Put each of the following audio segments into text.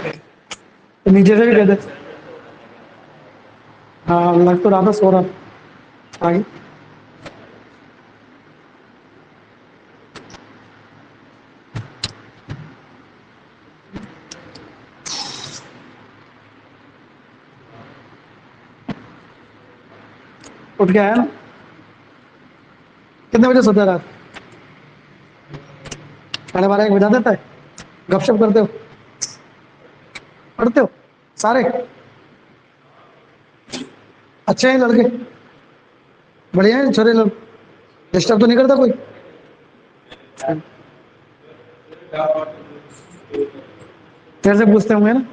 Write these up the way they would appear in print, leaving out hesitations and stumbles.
तो नीचे से भी कह दे। हाँ लग तो रहा था सो रहा। आगे उठ के आया ना। कितने बजे सोते हो रात? 12:30 बजा देता है? गपशप करते हो? पढ़ते हो सारे? अच्छे हैं लड़के? बढ़िया है छोरे लोग? डिस्टर्ब तो नहीं करता कोई? तेरे से पूछते होंगे ना।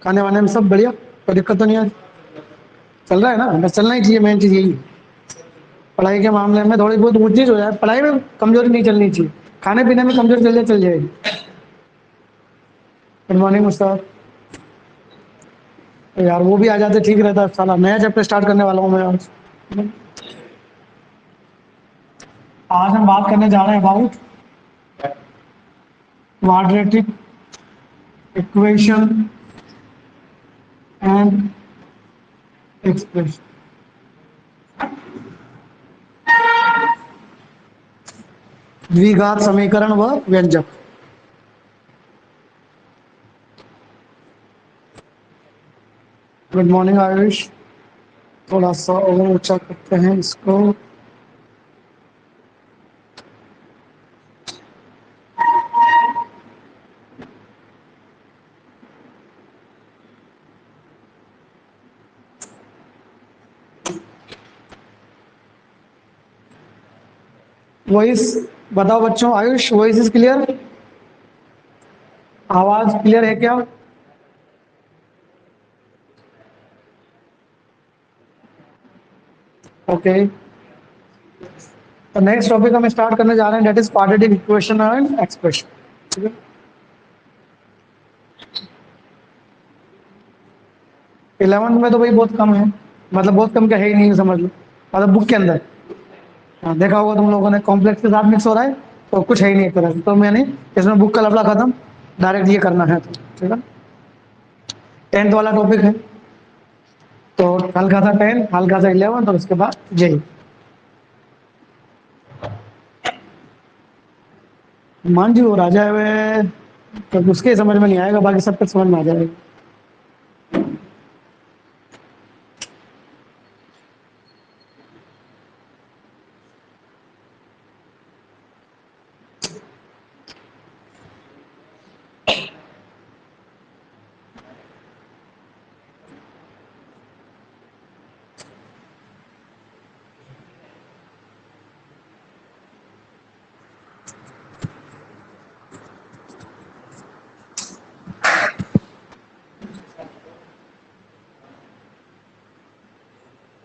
खाने वाने में सब बढ़िया? कोई दिक्कत तो नहीं है? चल रहा है ना? बस चलना ही चाहिए, मेन चीज यही है। पढ़ाई के मामले में थोड़ी बहुत ऊंच नीच हो जाए, पढ़ाई में कमजोरी नहीं चलनी चाहिए। खाने पीने में कमजोरी चल जाए, चल जाएगी। Good morning Mustaf. यार वो भी आ जाते ठीक रहता। साला नया चैप्टर स्टार्ट करने वाला हूँ मैं आज। आज हम बात करने जा रहे हैं about quadratic equation and expression. द्विघात समीकरण व व्यंजक। Good morning Ayush. थोड़ा सा और ऊंचा करते हैं इसको। वॉइस बताओ बच्चों। Ayush voice is clear? आवाज क्लियर है क्या? ओके। तो नेक्स्ट टॉपिक हम स्टार्ट करने जा रहे हैं, that is quadratic equation and expression. ठीक है। 11 में तो भाई बहुत कम है, मतलब बहुत कम क्या है ही नहीं समझ लो, मतलब बुक के अंदर। हाँ, देखा होगा तुम लोगों ने, कॉम्प्लेक्स के साथ मिक्स हो रहा है तो कुछ है ही नहीं एक तरह से। तो मैंने इसमें बुक का लफड़ा खत्म, डायरेक्ट ये करना है तो ठीक है। 10th वाला टॉपिक है, तो हल्का सा 10, हल्का सा 11 और उसके बाद जेई। मान जी वो राजा है वे, तो उसके समझ में नहीं आएगा, बाकी सब कुछ समझ में आ जाएगा।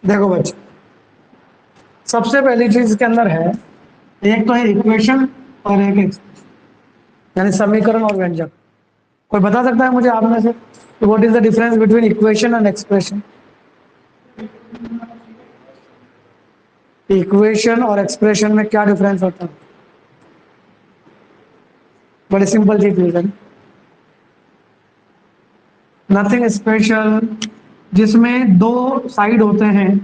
देखो बच्चे, सबसे पहली चीज इसके अंदर है, एक तो है इक्वेशन और एक एक्सप्रेशन, यानी समीकरण और व्यंजक। कोई बता सकता है मुझे आप में से what is the difference between equation and expression? Equation और एक्सप्रेशन में क्या डिफरेंस होता है? बड़ी सिंपल चीज है, नथिंग स्पेशल। जिसमें दो साइड होते हैं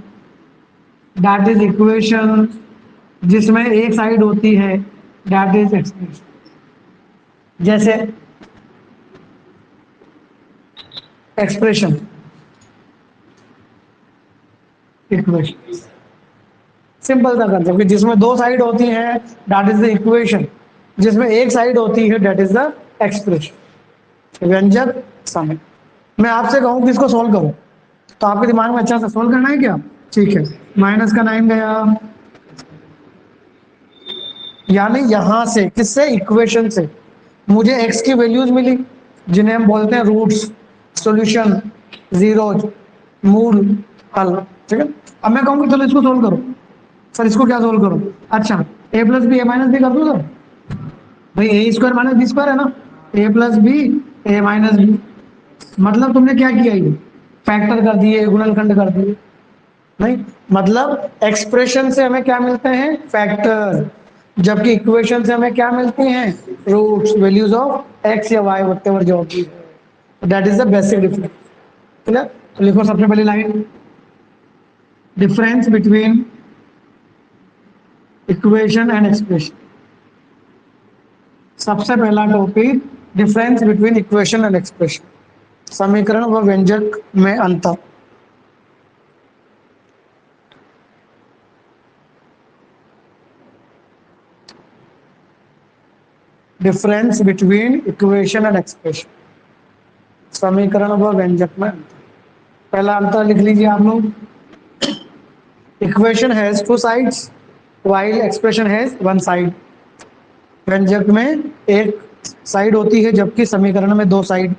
दैट इज इक्वेशन, जिसमें एक साइड होती है दैट इज एक्सप्रेशन। जैसे एक्सप्रेशन, इक्वेशन। सिंपल सा कंसेप्ट कि जिसमें दो साइड होती हैं दैट इज द इक्वेशन, जिसमें एक साइड होती है दैट इज द एक्सप्रेशन। व्यंजक समय। मैं आपसे कहूं कि इसको सोल्व करो, तो आपके दिमाग में अच्छा सा सोल्व करना है क्या? ठीक है। माइनस का 9 गया, यानी यहां से किससे? इक्वेशन से मुझे एक्स की वैल्यूज मिली, जिन्हें हम बोलते हैं रूट्स, सॉल्यूशन, जीरोज, मूल, हल। ठीक है। अब मैं कहूंगी चलो इसको सोल्व करो। सर इसको क्या सोल्व करूं? अच्छा, ए प्लस बी ए माइनस बी कर दो सर। भाई ए स्क्वायर माइनस बी स्क्वायर है ना, ए प्लस बी ए माइनस बी। मतलब तुमने क्या किया, ये फैक्टर कर दिए, गुणनखंड कर दिए। नहीं, मतलब एक्सप्रेशन से हमें क्या मिलते हैं? फैक्टर। जबकि इक्वेशन से हमें क्या मिलती हैं, रूट्स, वैल्यूज ऑफ एक्स या वाई वटेवर जो होती है। That is the basic difference. Clear? तो लिखो सबसे पहली line, difference between equation and expression. सबसे पहला topic, difference between equation and expression, समीकरण व व्यंजक में अंतर। Difference between equation and expression, समीकरण व व्यंजक में अंतर। पहला अंतर लिख लीजिए आप लोग, equation has two sides while expression has one side. व्यंजक में एक साइड होती है जबकि समीकरण में दो side.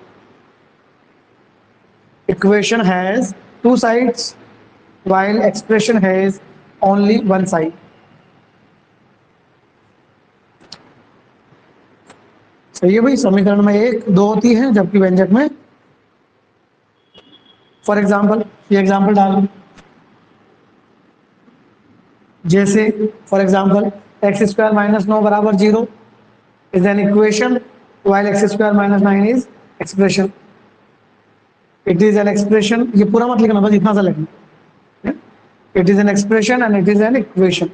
Equation has two sides while expression has only one side. सही है भाई, समीकरण में एक दो होती है जबकि व्यंजक में। फॉर एग्जाम्पल, ये एग्जाम्पल डाल लो, जैसे for example x square minus 9 बराबर 0 is an equation while x square minus 9 is expression. It is an expression, ये पूरा मत लिखना, बस इतना सा लिखना। It is an expression and it is an equation.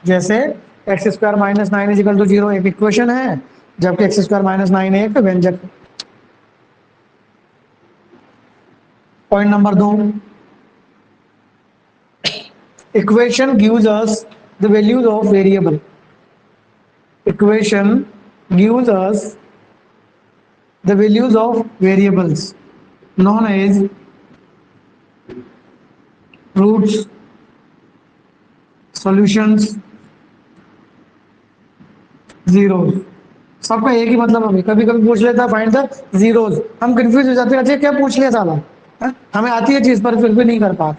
जैसे x square minus 9 is equal to 0 एक इक्वेशन है, जबकि एक्स स्क्वायर माइनस 9 एक व्यंजक है। Point number 2, equation gives us the values of variable. Equation gives us the values of variables known as roots, solutions, zeros। सबका एक ही मतलब है, कभी कभी पूछ लेता है फाइंड द जीरोज, हम कंफ्यूज हो जाते हैं, अच्छा क्या पूछ लिया साला, हमें आती है चीज पर फिर भी नहीं कर पाते,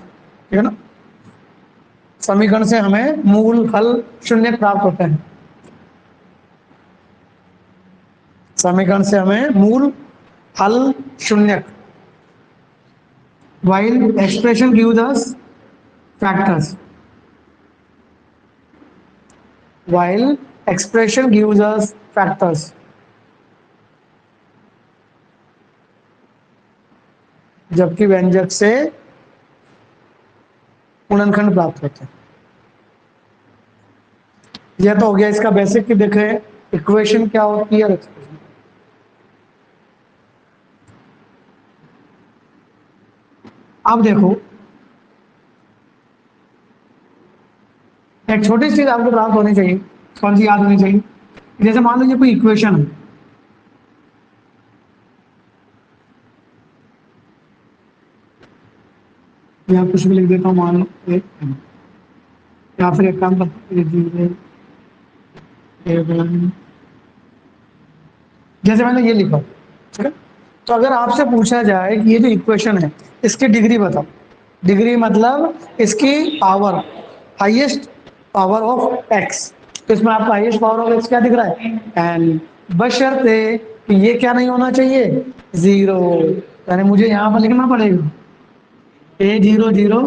ठीक है ना। समीकरण से हमें मूल हल शून्य प्राप्त होते हैं। समीकरण से हमें मूल हल शून्य, while expression gives us factors, while expression gives us factors। जबकि व्यंजक से गुणनखंड प्राप्त होते हैं। यह तो हो गया इसका बेसिक कि देखें इक्वेशन क्या होती है और एक्सप्रेशन। अब देखो एक छोटी सी चीज आपको प्राप्त होनी चाहिए, कौन सी याद होनी चाहिए, जैसे मान लीजिए कोई इक्वेशन है, या कुछ भी लिख देता हूं, मान लो या फिर एक काम करता, जैसे मैंने ये लिखा, ठीक है। तो अगर आपसे पूछा जाए कि ये जो इक्वेशन है इसकी डिग्री बताओ, डिग्री मतलब इसकी power, highest power of x, तो इसमें आपको हाईएस्ट पावर ऑफ एक्स क्या दिख रहा है, एन, बशर्ते कि ये क्या नहीं होना चाहिए, जीरो, यानी मुझे यहाँ पर लिखना पड़ेगा ए जीरो जीरो,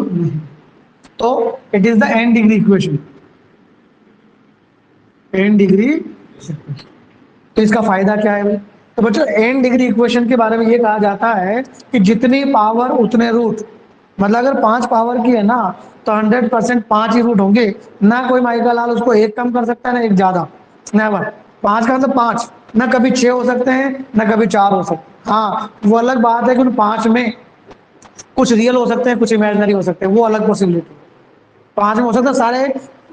तो it is the n degree equation, n degree. तो इसका फायदा क्या है? तो बच्चों एन डिग्री इक्वेशन के बारे में ये कहा जाता है कि जितनी पावर उतने रूट, मतलब अगर 5 पावर की है ना तो 100% 5 ही रूट होंगे, ना कोई माइका लाल उसको एक कम कर सकता है ना एक ज्यादा, नेवर। 5 का मतलब 5, ना कभी 6 हो सकते हैं ना कभी 4 हो सकते हैं। हाँ वो अलग बात है कि उन 5 में कुछ रियल हो सकते हैं कुछ इमेजिनरी हो सकते हैं, वो अलग पॉसिबिलिटी। 5 में हो सकता है सारे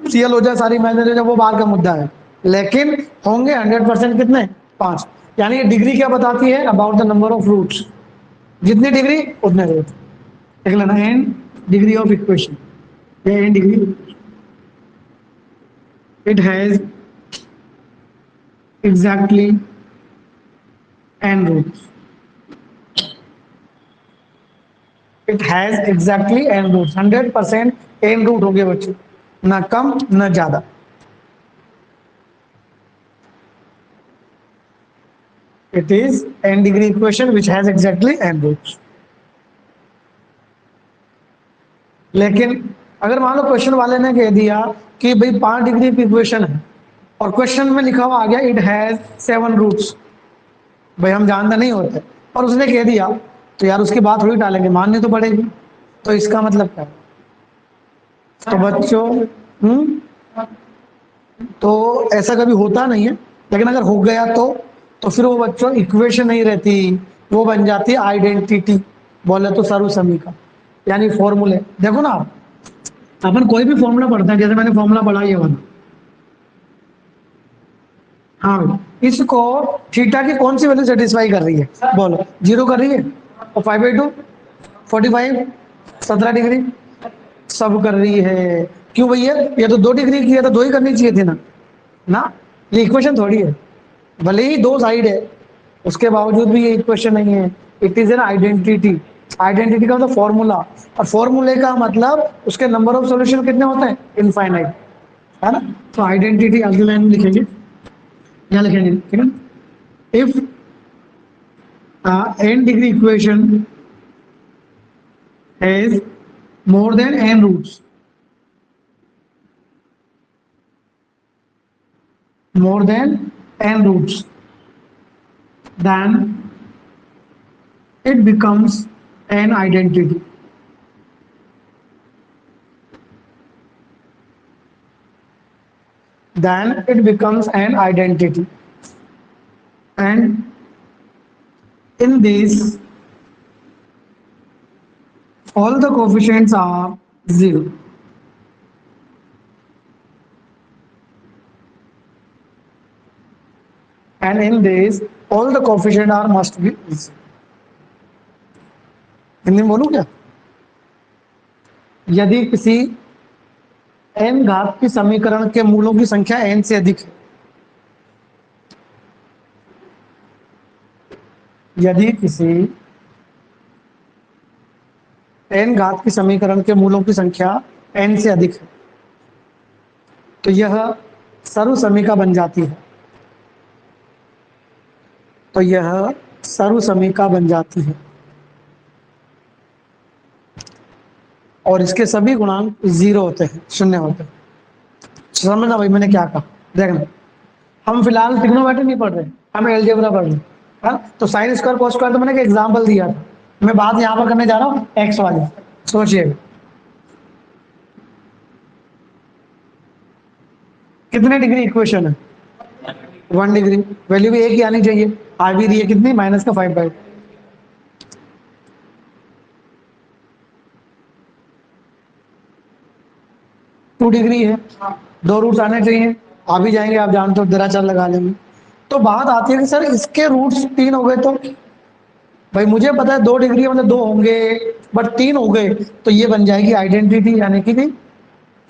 रियल हो जाए सारी इमेजिनरी हो जाए, वो बात का मुद्दा है, लेकिन होंगे 100% कितने, 5। यानी ये डिग्री क्या बताती है, about the number of roots, जितनी डिग्री उतने रूट। देख लेना एन डिग्री ऑफ इक्वेशन, ये n degree, it has exactly n roots, it has exactly n roots, 100% n root हो गए बच्चों, ना कम ना ज्यादा। It is n degree equation which has exactly n roots। लेकिन अगर मान लो क्वेश्चन वाले ने कह दिया कि भाई 5 डिग्री की इक्वेशन है और क्वेश्चन में लिखा हुआ आ गया इट हैज 7 रूट्स, भाई हम जानते नहीं होते और उसने कह दिया तो यार उसकी बात थोड़ी टालेंगे, माननी तो पड़ेगी। तो इसका मतलब क्या है? तो बच्चों तो ऐसा कभी होता नहीं है, लेकिन अगर हो गया तो फिर वो बच्चों इक्वेशन नहीं रहती, वो बन जाती है आइडेंटिटी, बोले तो सर्व समीकरण यानी फॉर्मूले। देखो ना आप, अपन कोई भी फॉर्मूला पढ़ते हैं, जैसे मैंने फॉर्मूला पढ़ा ये वाला, हाँ भाई, इसको थीटा की कौन सी वैल्यू सेटिस्फाई कर रही है, बोलो 0 कर रही है और 5/2 45 17 डिग्री सब कर रही है। क्यों भैया, ये तो 2 डिग्री की है तो 2 ही करनी चाहिए थी ना। ना, ये इक्वेशन थोड़ी है, भले ही 2 साइड है उसके बावजूद भी ये इक्वेशन नहीं है। It is an identity. Identity का मतलब फॉर्मूला, और फॉर्मूले का मतलब उसके नंबर ऑफ सॉल्यूशन कितने होते हैं, इनफाइनाइट, है ना। तो आइडेंटिटी अगली लाइन में लिखेंगे, यहाँ लिखेंगे, ठीक है। If n degree equation has more than n roots, more than n roots, then it becomes an identity. Then it becomes an identity. And in this, all the coefficients are 0. And in this, all the coefficients are must be 0. Hindi में बोलूं क्या? यदि किसी n घात की समीकरण के मूलों की संख्या n से अधिक है, यदि किसी n घात की समीकरण के मूलों की संख्या n से अधिक है तो यह सर्व समीका बन जाती है, तो यह सर्व समीका बन जाती है और इसके सभी गुणांक 0 होते हैं, 0 होते हैं। समझना भाई मैंने क्या कहा, देखना हम फिलहाल ट्रिग्नोमेट्री नहीं पढ़ रहे, हम एलजेब्रा पढ़ रहे हैं, हाँ? तो साइन स्क्वायर कॉस स्क्वायर तो मैंने एक एग्जांपल दिया था, मैं बात यहाँ पर करने जा रहा हूँ एक्स वाली। सोचिए कितने डिग्री इक्वेशन है, 1 डिग्री, वैल्यू भी एक ही आनी चाहिए, आ भी रही है कितनी, माइनस का 5/2। 2 डिग्री है, 2 रूट्स आने चाहिए, आ भी जाएंगे, आप जानते हो जरा चार लगा लेंगे। तो बात आती है कि सर इसके रूट्स 3 हो गए तो, भाई मुझे पता है 2 डिग्री मतलब 2 होंगे, बट 3 हो गए तो ये बन जाएगी आइडेंटिटी, यानी कि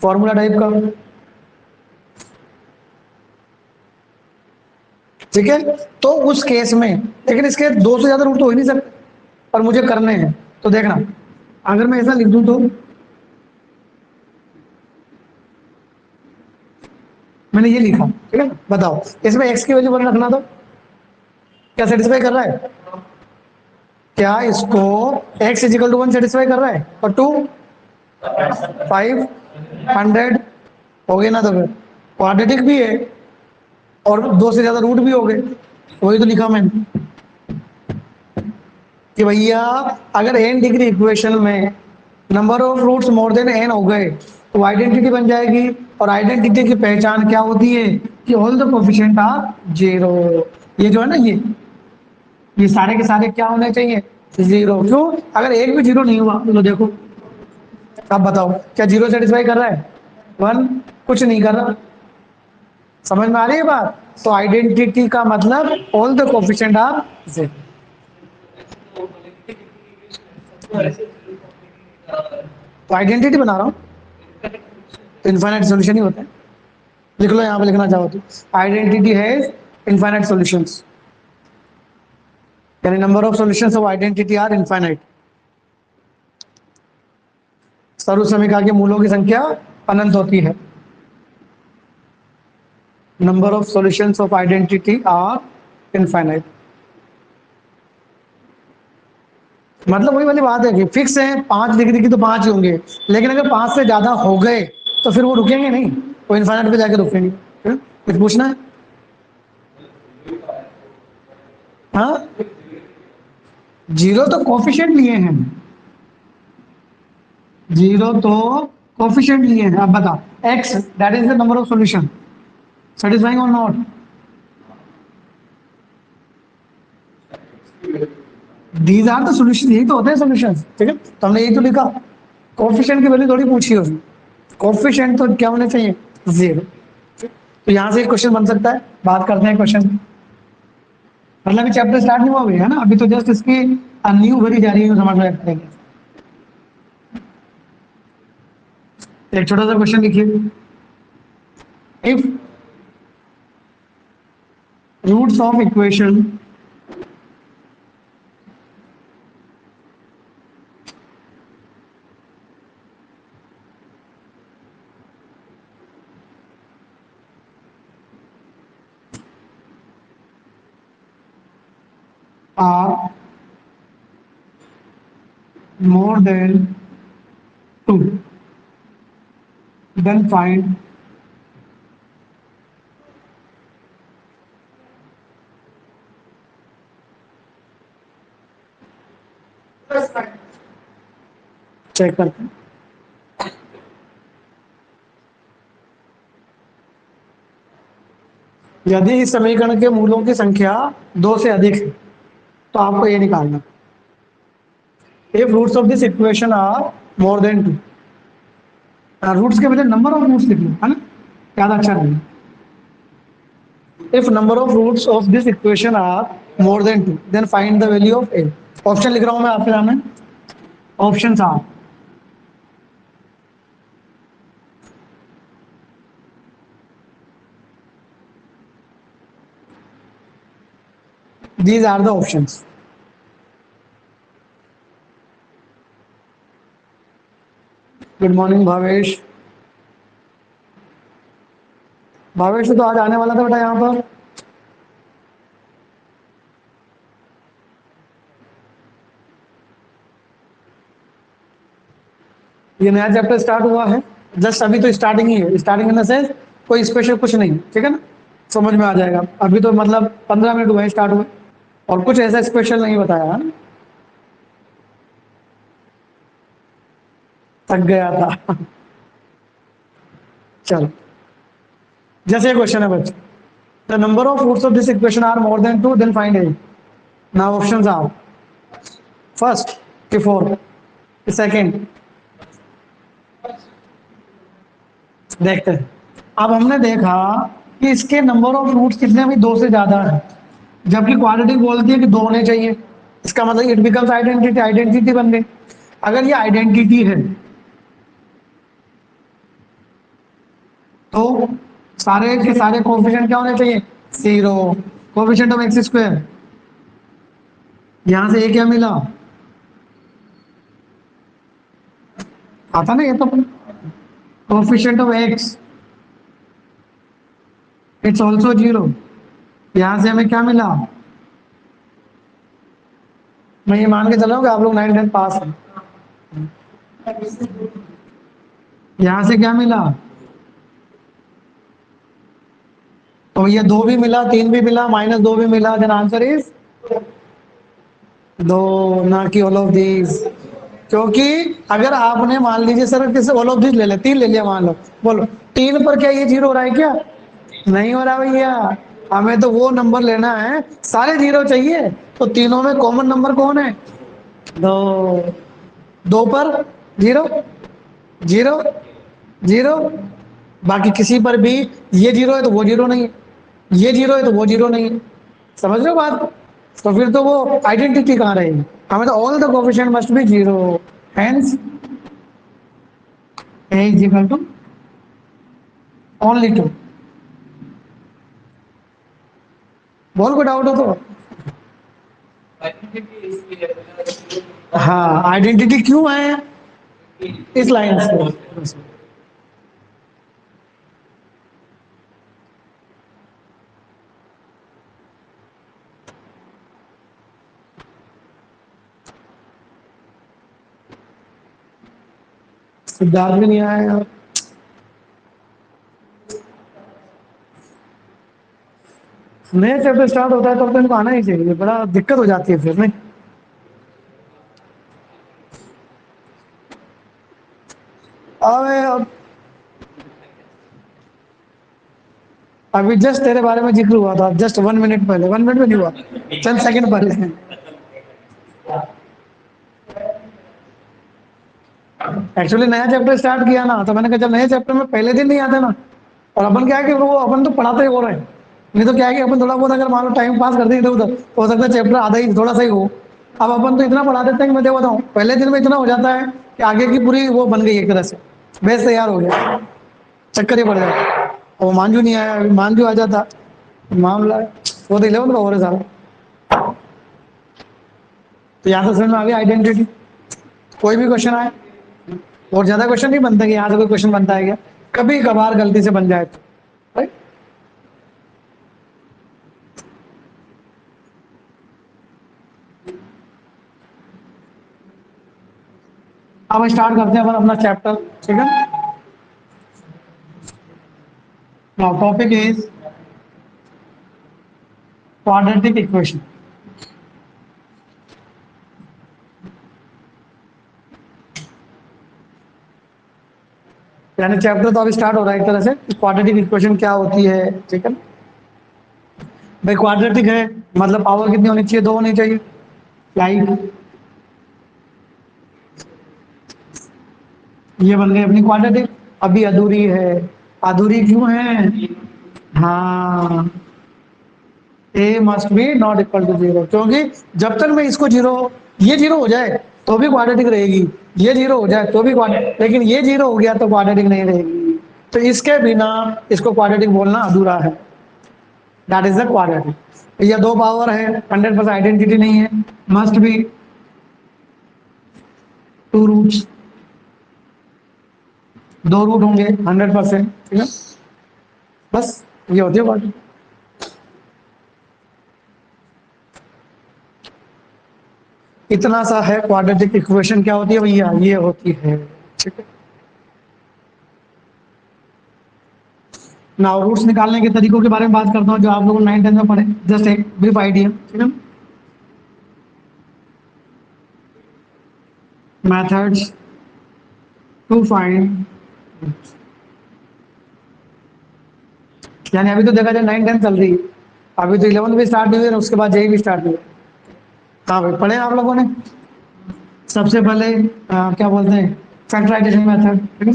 फॉर्मूला टाइप का, ठीक है। तो उस केस में, लेकिन इसके 2 से ज्यादा रूट तो हो ही नहीं सकते, पर मुझे करने हैं। तो देखना, अगर मैं ऐसा लिख दूं तो, मैंने ये लिखा, ठीक है, बताओ इसमें x की वैल्यू 1 रखना, तो क्या सेटिस्फाई कर रहा है, क्या इसको x इजिकल टू 1 सेटिस्फाई कर रहा है, और 2 500 हो गए ना, तो फिर क्वाड्रेटिक भी है और 2 से ज्यादा रूट भी हो गए, वही तो लिखा मैंने कि भैया अगर n डिग्री इक्वेशन में number of roots more than n हो गए तो आइडेंटिटी बन जाएगी, और आइडेंटिटी की पहचान क्या होती है कि ऑल द कोफिशिएंट आर 0। ये जो है ना, ये सारे के सारे क्या होने चाहिए, 0। क्यों, अगर एक भी 0 नहीं हुआ तो देखो, आप बताओ क्या 0 सेटिस्फाई कर रहा है, 1 कुछ नहीं कर रहा। समझ में आ रही है बात। तो आइडेंटिटी का मतलब ऑल द कोफिशिएंट आर 0। तो आइडेंटिटी बना रहा हूँ, इनफाइनाइट सॉल्यूशन ही होता है, लिख लो यहाँ पे लिखना चाहो तो, आइडेंटिटी है इनफाइनाइट सॉल्यूशंस, यानी number of solutions of identity are infinite. सर्व समीकरण के मूलों की संख्या अनंत होती है, number of solutions of identity are infinite. मतलब वही वाली बात है कि फिक्स है 5 डिग्री की तो 5 ही होंगे, लेकिन अगर 5 से ज्यादा हो गए तो फिर वो रुकेंगे नहीं, वो इन्फाइनाइट पे जाके रुकेंगे। कुछ पूछना है? हाँ, जीरो तो कोफिशिएंट लिए हैं, जीरो तो कोफिशिएंट लिए हैं। अब बता, x that is the number of solution, satisfying or not? These are the solution, यही तो होते हैं सॉल्यूशन, ठीक है, तो हमने यही तो लिखा। कोफिशिएंट की वैल्यू थोड़ी पूछी होगी, कोफिशिएंट तो क्या होने चाहिए, जीरो। तो यहाँ से एक क्वेश्चन बन सकता है, बात करते हैं क्वेश्चन। मतलब अभी चैप्टर स्टार्ट नहीं हुआ अभी, है ना, अभी तो जस्ट इसकी न्यू भरी जा रही है, समझ में। एक छोटा सा क्वेश्चन लिखिए, if roots of equation are more than 2, then find check करते हैं। यदि इस समीकरण के मूलों की संख्या 2 से अधिक है तो आपको ये निकालना, if roots of this equation are more than 2, roots के बजाय नंबर ऑफ रूट्स लिख लो, है ना, ज्यादा अच्छा नहीं। If number of roots of this equation are more than 2 then find the value of a. Option लिख रहा हूं मैं आपके सामने, option are, these are the options. Good morning Bhavesh, Bhavesh तो आज आने वाला था बेटा यहाँ पर। ये नया चैप्टर स्टार्ट हुआ है, जस्ट अभी तो स्टार्टिंग ही है, स्टार्टिंग इन द सेंस कोई स्पेशल कुछ नहीं, ठीक है ना, समझ में आ जाएगा। अभी तो मतलब 15 मिनट हुए स्टार्ट हुए, और कुछ ऐसा स्पेशल नहीं बताया, है ना? थक गया था। चलो, जैसे क्वेश्चन है बच्चे, the number of roots of this equation are more than 2 then find a. Now options are, first कि फोर्थ, सेकंड, देखते हैं। अब हमने देखा कि इसके नंबर ऑफ रूट्स कितने, भी 2 से ज्यादा है, जबकि क्वालिटी बोलती है कि 2 होने चाहिए। इसका मतलब इट बिकम्स आइडेंटिटी, आइडेंटिटी बन गई। अगर ये आइडेंटिटी है तो सारे के सारे कोफिशिएंट क्या होने चाहिए, zero. Coefficient of x square, यहां से ए क्या मिला, आता ना ये तो, coefficient of x it's also zero, यहां से हमें क्या मिला, मैं ये मान के चल रहा हूँ कि आप लोग 9 10 पास हैं। यहां से क्या मिला, तो ये 2 भी मिला, 3 भी मिला, -2 भी मिला, देन आंसर इज 2, ना कि ऑल ऑफ दीज। क्योंकि अगर आपने मान लीजिए सर किसी ऑल ऑफ दीज ले ले, 3 ले लिया मान लो, बोलो 3 पर क्या ये जीरो हो रहा है क्या, नहीं हो रहा भैया। हमें तो वो नंबर लेना है सारे जीरो चाहिए, तो तीनों में कॉमन नंबर कौन है, 2। 2 पर जीरो, जीरो, जीरो, बाकी किसी पर भी ये जीरो है तो वो जीरो नहीं है, ये जीरो है तो वो जीरो नहीं है, समझ रहे हो बात? तो फिर तो वो आइडेंटिटी कहाँ रहेगी, हमें तो all the coefficient must be zero, hence a is equal to only 2। बोल को डाउट हो तो, हाँ आइडेंटिटी क्यों है इस लाइन से। सिद्धार्थ भी नहीं आया यार। नया चैप्टर स्टार्ट होता है तब तो इनको आना ही चाहिए, बड़ा दिक्कत हो जाती है फिर नहीं। अबे अभी जस्ट तेरे बारे में जिक्र हुआ था, जस्ट 1 मिनट पहले, 1 मिनट में नहीं हुआ, चंद सेकंड पहले। एक्चुअली नया चैप्टर स्टार्ट किया ना, तो मैंने कहा जब नए चैप्टर में पहले दिन नहीं आते ना, और अपन क्या है कि वो अपन तो पढ़ाते ही हो रहे हैं, नहीं तो क्या है कि अपन थोड़ा बहुत अगर मान लो टाइम पास करते हैं इधर उधर, तो हो सकता है चैप्टर आधा ही थोड़ा सा ही हो। अब अपन तो इतना पढ़ा देते हैं कि मैं देखो बताऊँ, पहले दिन में इतना हो जाता है कि आगे की पूरी वो बन गई एक तरह से, बेस तैयार हो गया, चक्कर ही पड़ जाता। और मांझू नहीं आया, अभी मांझू आ जाता मामला है। वो तो 11 का हो रहा है सारा। तो यहाँ से समझ में आ गया आइडेंटिटी। कोई भी क्वेश्चन आए, और ज्यादा क्वेश्चन नहीं बनता कि यहाँ से कोई क्वेश्चन बनता है क्या, कभी कभार गलती से बन जाए तो, राइट। अब स्टार्ट करते हैं अपन अपना चैप्टर, ठीक है। Now topic is quadratic equation. यानी चैप्टर तो अभी स्टार्ट हो रहा है एक तरह से, क्वाड्रेटिक इक्वेशन क्या होती है, ठीक है। भाई क्वाड्रेटिक है मतलब पावर कितनी होनी चाहिए, 2 होनी चाहिए, लाइक ये बन गई अपनी क्वाड्रेटिक। अभी अधूरी है, अधूरी क्यों है, हाँ, a must be not equal to zero, क्योंकि जब तक मैं इसको जीरो, ये जीरो हो जाए तो भी क्वाड्रेटिक रहेगी, ये जीरो हो जाए तो भी क्वाड्रेटिक, लेकिन ये जीरो हो गया तो क्वाड्रेटिक नहीं रहेगी। तो इसके बिना इसको क्वाड्रेटिक बोलना अधूरा है, दैट इज द क्वाड्रेटिक। ये 2 पावर है, 100% आइडेंटिटी नहीं है, मस्ट बी 2 रूट्स, 2 रूट होंगे 100%, ठीक है। बस ये होती है क्वाड्रेटिक। इतना सा है क्वाड्रेटिक इक्वेशन क्या होती है भैया, ये होती है, ठीक है। नाउ रूट्स निकालने के तरीकों के बारे में बात करता हूँ जो आप लोगों ने 9 10 में पढ़े, जस्ट एक ब्रीफ आइडिया, ठीक है। मेथड्स टू फाइंड, यानी अभी तो देखा जाए 9 10 चल रही है, अभी तो 11 भी स्टार्ट हुई है और उसके बाद जेई भी स्टार्ट हुई है। हाँ भाई पढ़े आप लोगों ने। सबसे पहले क्या बोलते हैं, फैक्टराइजेशन मेथड, ठीक है।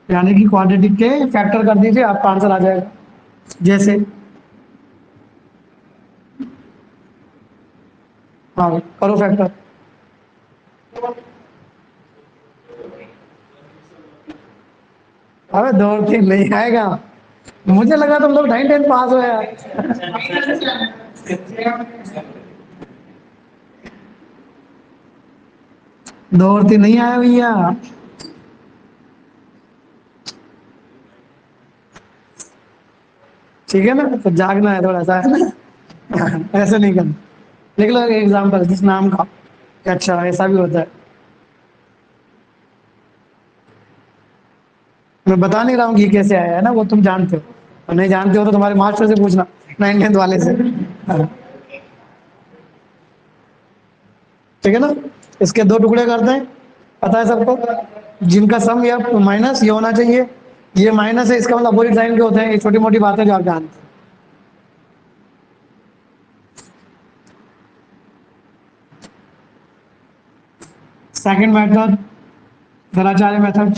यानी कि क्वाड्रेटिक के फैक्टर कर दीजिए, आपका आंसर आ जाएगा। जैसे हाँ भाई, करो फैक्टर। अबे 2 और 3 नहीं आएगा, मुझे लगा तुम लोग 9 10 पास हो यार। 2 और 3 नहीं आया भैया। ठीक है ना, तो जागना है थोड़ा सा, है ना। ऐसे नहीं करना। लिख लो एग्जाम्पल जिस नाम का, अच्छा ऐसा भी होता है। मैं बता नहीं रहा हूँ कि ये कैसे आया है ना, वो तुम जानते हो, और नहीं जानते हो तो तुम्हारे मास्टर से पूछना, 9 10 वाले से। हाँ, ठीक है ना। इसके 2 टुकड़े करते हैं, पता है सबको, जिनका सम या माइनस ये होना चाहिए, ये माइनस है इसका मतलब अपोजिट साइन के होते हैं, ये छोटी मोटी बातें जो आप जानते हैं। Second method Dhanacharya method,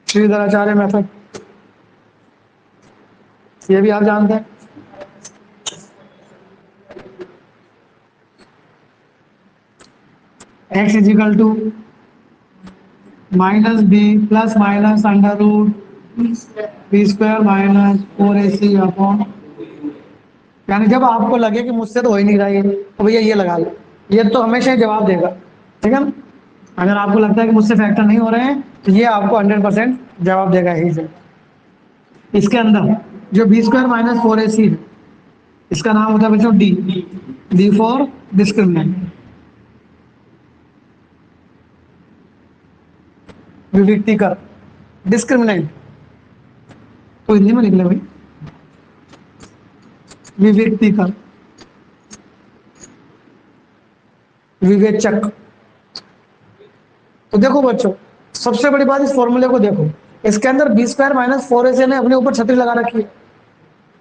Shridharacharya method, ये भी आप जानते हैं। X is equal to minus b plus minus under root b square minus 4ac upon यानी जब आपको लगे कि मुझसे तो हो ही नहीं रहा ये, तो भैया ये लगा लो, ये तो हमेशा ही जवाब देगा। ठीक है ना? अगर आपको लगता है कि मुझसे फैक्टर नहीं हो रहे हैं, तो ये आपको 100% जवाब देगा ही से। इसके अंदर जो बी स्क्वायर माइनस फोर ए सी है, इसका नाम होता है बच्चों डी। डी फॉर डिस्क्रिमिनेंट, विविक्ति कर, डिस्क्रिमिनेंट तो हिंदी में लिख ले भाई, विविक्ति कर, विवेचक। तो देखो बच्चों, सबसे बड़ी बात इस फॉर्मूले को देखो, इसके अंदर बी स्क्वायर माइनस फोर ए ने अपने ऊपर छतरी लगा रखी है,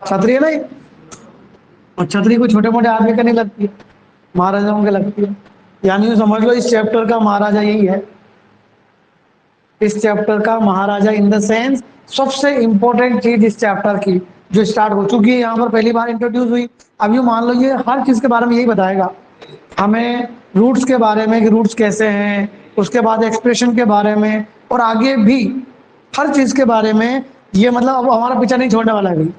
छतरी है ना ये, और छतरी को छोटे मोटे आदमी का नहीं लगती है, महाराजाओं के लगती है। यानी यूं समझ लो इस चैप्टर का महाराजा यही है, इस चैप्टर का महाराजा इन द सेंस सबसे इंपॉर्टेंट चीज इस चैप्टर की जो स्टार्ट हो चुकी है यहाँ पर पहली बार इंट्रोड्यूस हुई। अब यूं मान लो ये हर चीज के बारे में यही बताएगा हमें, रूट्स के बारे में कि रूट्स कैसे हैं, उसके बाद एक्सप्रेशन के बारे में, और आगे भी हर चीज के बारे में। ये मतलब अब हमारा पीछा नहीं छोड़ने वाला है भाई।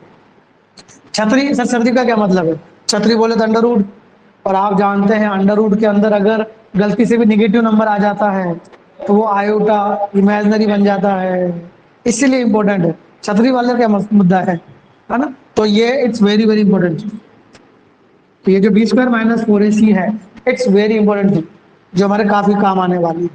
छतरी, सर छतरी का क्या मतलब है? छतरी बोले तो अंडर रूट, और आप जानते हैं अंडर रूट के अंदर अगर गलती से भी निगेटिव नंबर आ जाता है तो वो आयोटा इमेजिनरी बन जाता है, इसीलिए इंपॉर्टेंट है। छतरी वाले का क्या मुद्दा है ना? तो ये इट्स वेरी वेरी इंपॉर्टेंट। तो ये जो बी स्क्वायर माइनस फोर ए सी है, इट्स वेरी इंपॉर्टेंट थिंग जो हमारे काफी काम आने वाली है।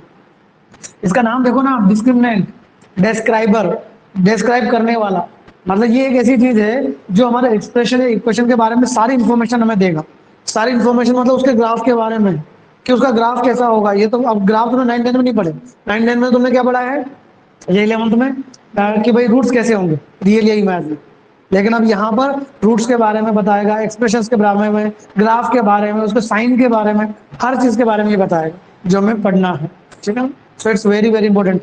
इसका नाम देखो ना, डिस्क्रिमिनेंट, डिस्क्राइबर, डिस्क्राइब करने वाला। मतलब ये एक ऐसी चीज है जो हमारे एक्सप्रेशन या इक्वेशन के बारे में सारी इंफॉर्मेशन हमें देगा। सारी इंफॉर्मेशन मतलब उसके ग्राफ के बारे में कि उसका ग्राफ कैसा होगा। ये तो अब ग्राफ तुमने 9 10 में नहीं पढ़े, 9 10 में तुमने क्या पढ़ा है, ये 11th में कि भाई रूट्स कैसे होंगे, रियल या इमेजिनरी। लेकिन अब यहाँ पर रूट्स के बारे में बताएगा, एक्सप्रेशंस के बारे में, ग्राफ के बारे में, उसके साइन के बारे में, हर चीज के बारे में ये बताएगा जो हमें पढ़ना है। ठीक है, so it's very very important.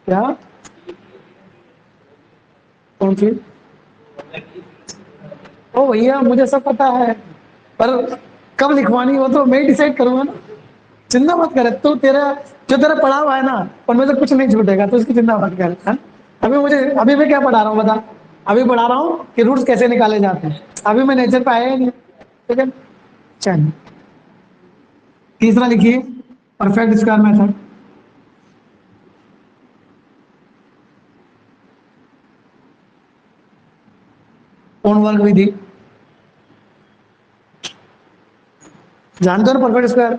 क्या? कौन सी? ओ भैया मुझे सब पता है, पर कब लिखवानी हो तो मैं ही डिसाइड करूंगा ना। चिंता मत करे तू, तेरा जो तेरा पढ़ा हुआ है ना उनमें से कुछ नहीं छूटेगा, तो इसकी चिंता मत कर है? अभी मैं क्या पढ़ा रहा हूँ बता। अभी पढ़ा रहा हूँ कि रूट्स कैसे निकाले जाते हैं, अभी मैं नेचर पे आया ही नहीं। ठीक है, चलिए तीसरा लिखिए, परफेक्ट स्क्वायर मेथड। पूर्ण वर्ग विधि, जानते हो ना परफेक्ट स्क्वायर?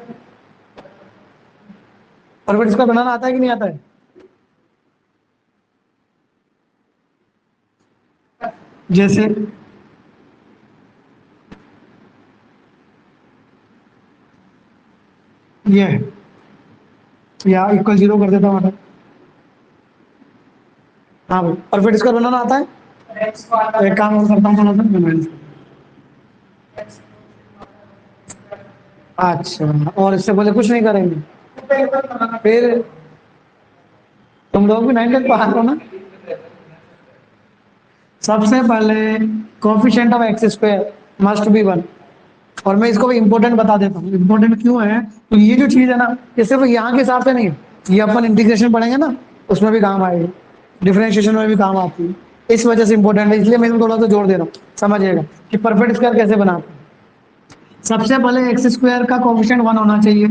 परफेक्ट स्क्वायर बनाना आता है कि नहीं आता है? जैसे ये है, या इक्वल जीरो कर देता हूँ मतलब। हाँ भाई, परफेक्ट स्क्वायर बनाना आता है। तो एक काम और करता हूँ, थोड़ा सा मैं manage अच्छा, और इससे पहले कुछ नहीं करेंगे? फिर तुम लोग भी 9 पढ़ा हो ना। सबसे पहले coefficient of x square must be 1। और मैं इसको भी इंपॉर्टेंट बता देता हूँ, इंपॉर्टेंट क्यों है, तो ये जो चीज है ना, ये सिर्फ यहाँ के हिसाब से नहीं है, ये अपन इंटीग्रेशन पढ़ेंगे ना उसमें भी काम आएगी, डिफरेंशिएशन में भी काम आती है। इस वजह से इंपॉर्टेंट है, इसलिए मैं इसमें थोड़ा सा जोड़ दे रहा हूँ, समझिएगा कि परफेक्ट स्क्वायर कैसे बनाते हैं। सबसे पहले एक्स स्क्वायर का कोफिशिएंट 1 होना चाहिए,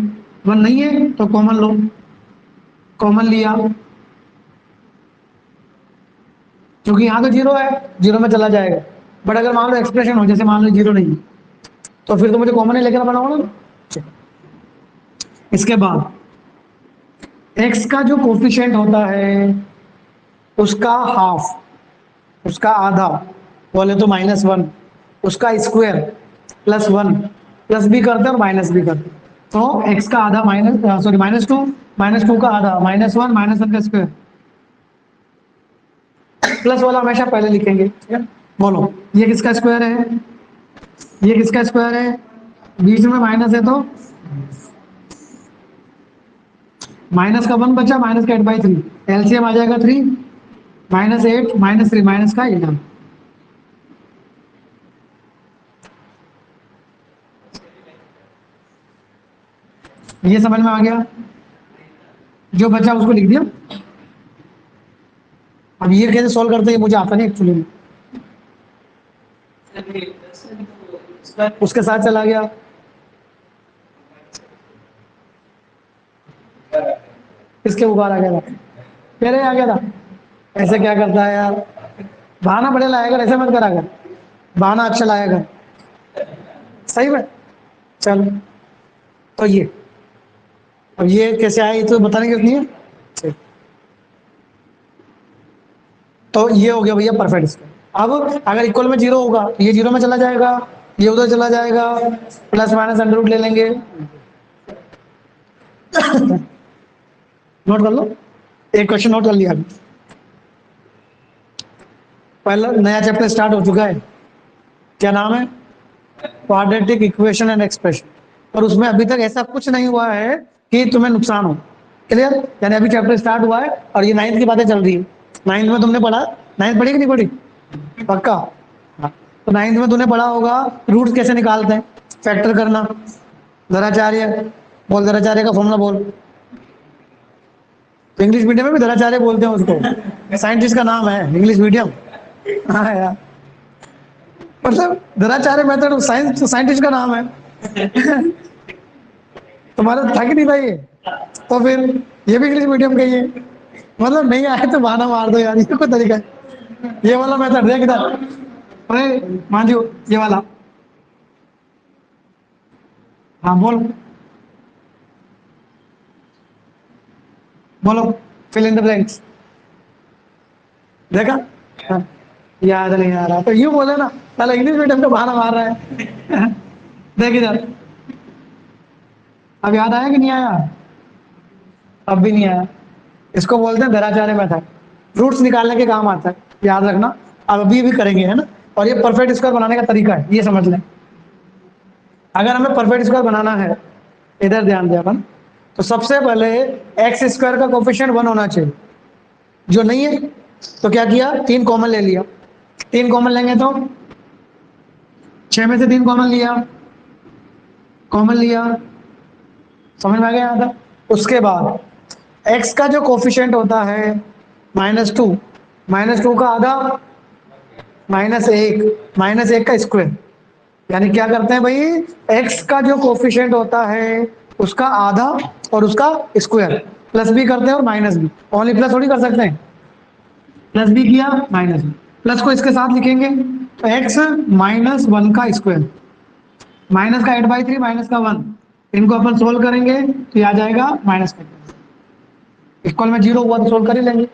1 नहीं है तो कॉमन लो, कॉमन लिया, क्योंकि यहाँ तो जीरो है, जीरो में चला जाएगा। बट अगर मान लो एक्सप्रेशन हो, जैसे मान लो जीरो नहीं है, तो फिर तो मुझे कॉमन ही लेकर बनाओ ना। इसके बाद एक्स का जो कोफिशिएंट होता है उसका हाफ, उसका आधा, बोले तो -1, उसका स्क्वायर +1, प्लस भी करते हैं और माइनस भी करते हैं। तो एक्स का आधा माइनस, सॉरी -2, -2 का आधा -1, -1 का स्क्वायर, प्लस वाला हमेशा पहले लिखेंगे। ठीक है, बोलो ये किसका स्क्वायर है, ये किसका स्क्वायर है, बीच में माइनस है तो माइनस का 1 बचा, माइनस का 8/3, एलसीएम आ जाएगा 3, -8 -3 माइनस का 11। ये समझ में आ गया, जो बचा उसको लिख दिया। ये कैसे सॉल्व करते हैं मुझे आता नहीं एक्चुअली। उसके साथ चला गया, इसके ऊपर आ गया था, पहले आ गया था। ऐसे क्या करता है यार, बहाना बड़े लाया कर, ऐसे मत करा कर, बहाना अच्छा लाया कर, सही में। चल तो ये, अब ये कैसे आया ये तो बताने की जरूरत नहीं है। ठीक। तो ये हो गया भैया परफेक्ट स्क्वायर। अब अगर इक्वल में जीरो होगा ये जीरो में चला जाएगा, ये उधर चला जाएगा, प्लस माइनस अंडर रूट ले लेंगे। नोट कर लो, एक क्वेश्चन नोट कर लिया अभी। पहला नया चैप्टर स्टार्ट हो चुका है, क्या नाम है, क्वाड्रेटिक इक्वेशन एंड एक्सप्रेशन। और उसमें अभी तक ऐसा कुछ नहीं हुआ है कि तुम्हें नुकसान हो। क्लियर, यानी अभी चैप्टर स्टार्ट हुआ है और ये नाइन्थ की बातें चल रही है। नाइन्थ में तुमने पढ़ा, नाइन्थ पढ़ी कि नहीं पढ़ी, पक्का। हाँ। तो नाइन्थ में तुमने पढ़ा होगा रूट्स कैसे निकालते हैं, फैक्टर करना, दराचार्य, बोल दराचार्य का फॉर्मूला बोल। तो इंग्लिश मीडियम में भी दराचार्य बोलते हैं उसको, साइंटिस्ट का नाम है इंग्लिश मीडियम। हाँ यार, मतलब दराचार्य मेथड साइंस साइंटिस्ट का नाम है। तुम्हारा था कि नहीं भाई ये? तो फिर ये भी इंग्लिश मीडियम का ही है। मतलब नहीं आए तो बहाना मार दो यार, ये कोई तरीका है। ये वाला मेथड देख इधर, अरे मांझू ये वाला, हाँ बोल, बोलो, फिल इन द ब्लैंक्स। देखा, हाँ, याद नहीं आ रहा तो यूं बोले ना, पहले इंग्लिश मीडियम का बहाना मार रहा है। देख इधर, अब याद आया कि नहीं आया, अब भी नहीं आया। इसको बोलते हैं दराचार्य मेथड, रूट्स निकालने के काम आता है, याद रखना। अब अभी भी करेंगे है ना। और ये परफेक्ट स्क्वायर बनाने का तरीका है, ये समझ लें। अगर हमें परफेक्ट स्क्वायर बनाना है, इधर ध्यान दें अपन, तो सबसे पहले एक्स स्क्वायर का कोफिशिएंट 1 होना चाहिए। जो नहीं है तो क्या किया, 3 कॉमन ले लिया। 3 कॉमन लेंगे तो 6 में से 3 कॉमन लिया, कॉमन लिया, समझ में आ गया यहाँ तक। उसके बाद x का जो कोफिशिएंट होता है -2, -2 का आधा -1, -1 का स्क्वायर। यानी क्या करते हैं भाई, x का जो कोफिशिएंट होता है उसका आधा और उसका स्क्वायर, प्लस भी करते हैं और माइनस भी, ओनली प्लस थोड़ी कर सकते हैं। प्लस भी किया माइनस भी, प्लस को इसके साथ लिखेंगे तो x -1 का स्क्वायर, माइनस का 8/3 माइनस का 1, इनको अपन सोल्व करेंगे तो ये आ जाएगा माइनस का, इक्वल में 0 हुआ तो सोल्व कर ही लेंगे।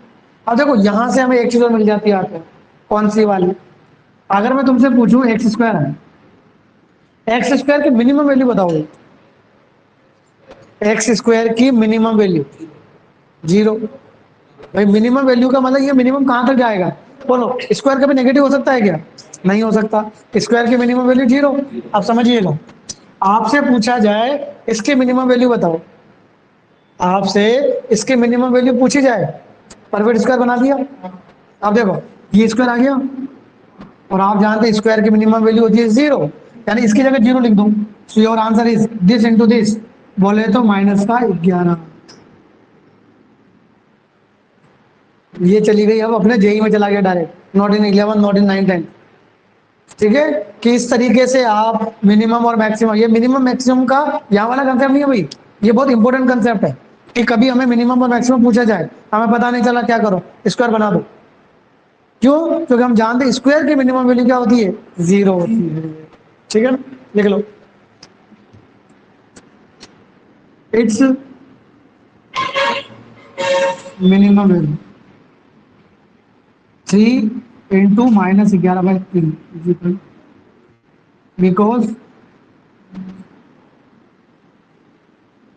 अब देखो यहां से हमें एक चीज और मिल जाती है आके, कौन सी वाली, अगर मैं तुमसे पूछूं एक्स स्क्वायर है, एक्स स्क्वायर की मिनिमम वैल्यू बताओगे, एक्स स्क्वायर की मिनिमम वैल्यू 0। भाई मिनिमम वैल्यू का मतलब ये मिनिमम कहां तक जाएगा, बोलो, स्क्वायर कभी नेगेटिव हो सकता है क्या, नहीं हो सकता। स्क्वायर की मिनिमम वैल्यू 0। अब समझिएगा, आपसे पूछा जाए इसकी मिनिमम वैल्यू बताओ, आपसे इसकी मिनिमम वैल्यू पूछी जाए, परफेक्ट स्क्वायर बना दिया। अब देखो ये स्क्वायर आ गया और आप जानते हैं स्क्वायर की मिनिमम वैल्यू होती है 0, यानी इसकी जगह 0 लिख दूं, so your answer is this into this, बोले तो माइनस का 11। ये चली गई, अब अपने जेई में चला गया direct, not in 11 not in 9 10। ठीक है, कि इस तरीके से आप मिनिमम और मैक्सिमम, ये मिनिमम मैक्सिमम का यहाँ वाला कंसेप्ट नहीं है भाई, ये बहुत इंपॉर्टेंट कंसेप्ट है कि कभी हमें मिनिमम और मैक्सिमम पूछा जाए, हमें पता नहीं चला क्या करो, स्क्वायर बना दो। क्यों, क्योंकि हम जानते हैं स्क्वायर की मिनिमम वैल्यू क्या होती है, 0 होती है। ठीक है ना, लिख लो, it's minimum value 3 into -11/3 because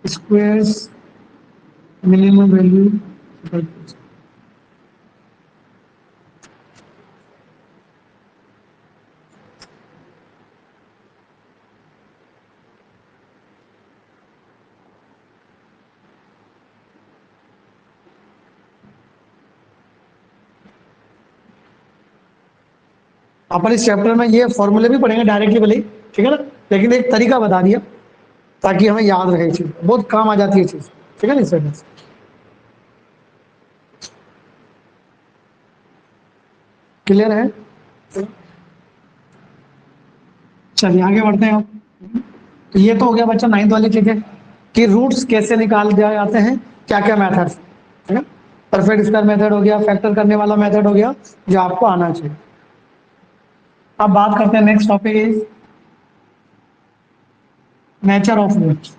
squares minimum value. अपन इस चैप्टर में ये फॉर्मूले भी पढ़ेंगे डायरेक्टली भले ही, ठीक है ना, लेकिन एक तरीका बता दिया ताकि हमें याद रहे, चीज बहुत काम आ जाती है चीज, ठीक है ना, इस वजह से। क्लियर है? चलिए आगे बढ़ते हैं अब। तो ये तो हो गया बच्चा 9th वाली चीजें कि रूट्स कैसे निकाल दिए जाते हैं, क्या क्या मेथड है ना। परफेक्ट स्क्वायर मेथड हो गया, फैक्टर करने वाला मेथड हो गया जो आपको आना चाहिए। अब बात करते हैं, next topic is nature of roots.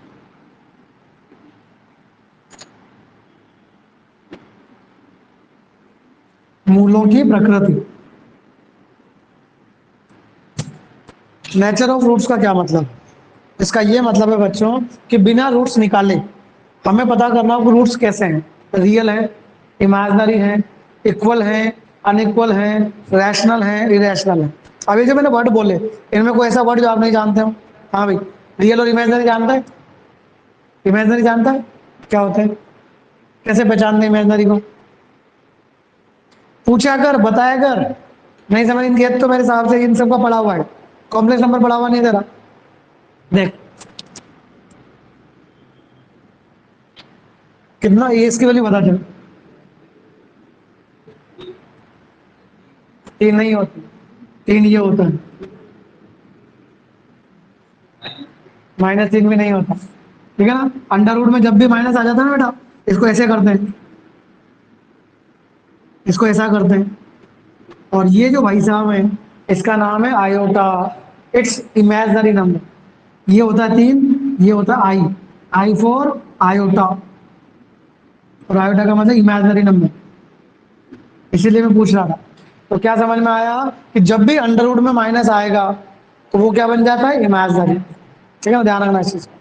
मूलों की प्रकृति। नेचर ऑफ रूट्स का क्या मतलब? इसका ये मतलब है बच्चों कि बिना रूट्स निकाले हमें पता करना हो कि रूट्स कैसे हैं, रियल है, इमेजिनरी है, इक्वल है, अनइक्वल है, रैशनल है, इरेशनल है। अभी जो मैंने वर्ड बोले इनमें कोई ऐसा वर्ड जो आप नहीं जानते हो? हाँ भाई, रियल और इमेजिनरी जानता है? इमेजिनरी जानता है क्या होता है? कैसे पहचानते हैं इमेजिनरी को? पूछा कर, बताया कर। नहीं समझ इनकी तो मेरे हिसाब से इन सबका पढ़ा हुआ है, कॉम्प्लेक्स नंबर पढ़ा हुआ नहीं दे रहा। देख कितना ये इसकी वैल्यू बता चल। 3 नहीं होती, 3 ये होता है, -3 भी नहीं होता। ठीक है ना? अंडर रूट में जब भी माइनस आ जाता है ना बेटा, इसको ऐसे करते हैं, इसको ऐसा करते हैं, और ये जो भाई साहब है इसका नाम है आयोटा। It's imaginary number. ये होता है 3, ये होता है आई, आई फॉर आयोटा, और आयोटा का मतलब इमेजनरी नंबर। इसीलिए मैं पूछ रहा था। तो क्या समझ में आया कि जब भी अंडर रूट में माइनस आएगा तो वो क्या बन जाता है? इमेजनरी। ठीक है ना, ध्यान रखना इस चीज को।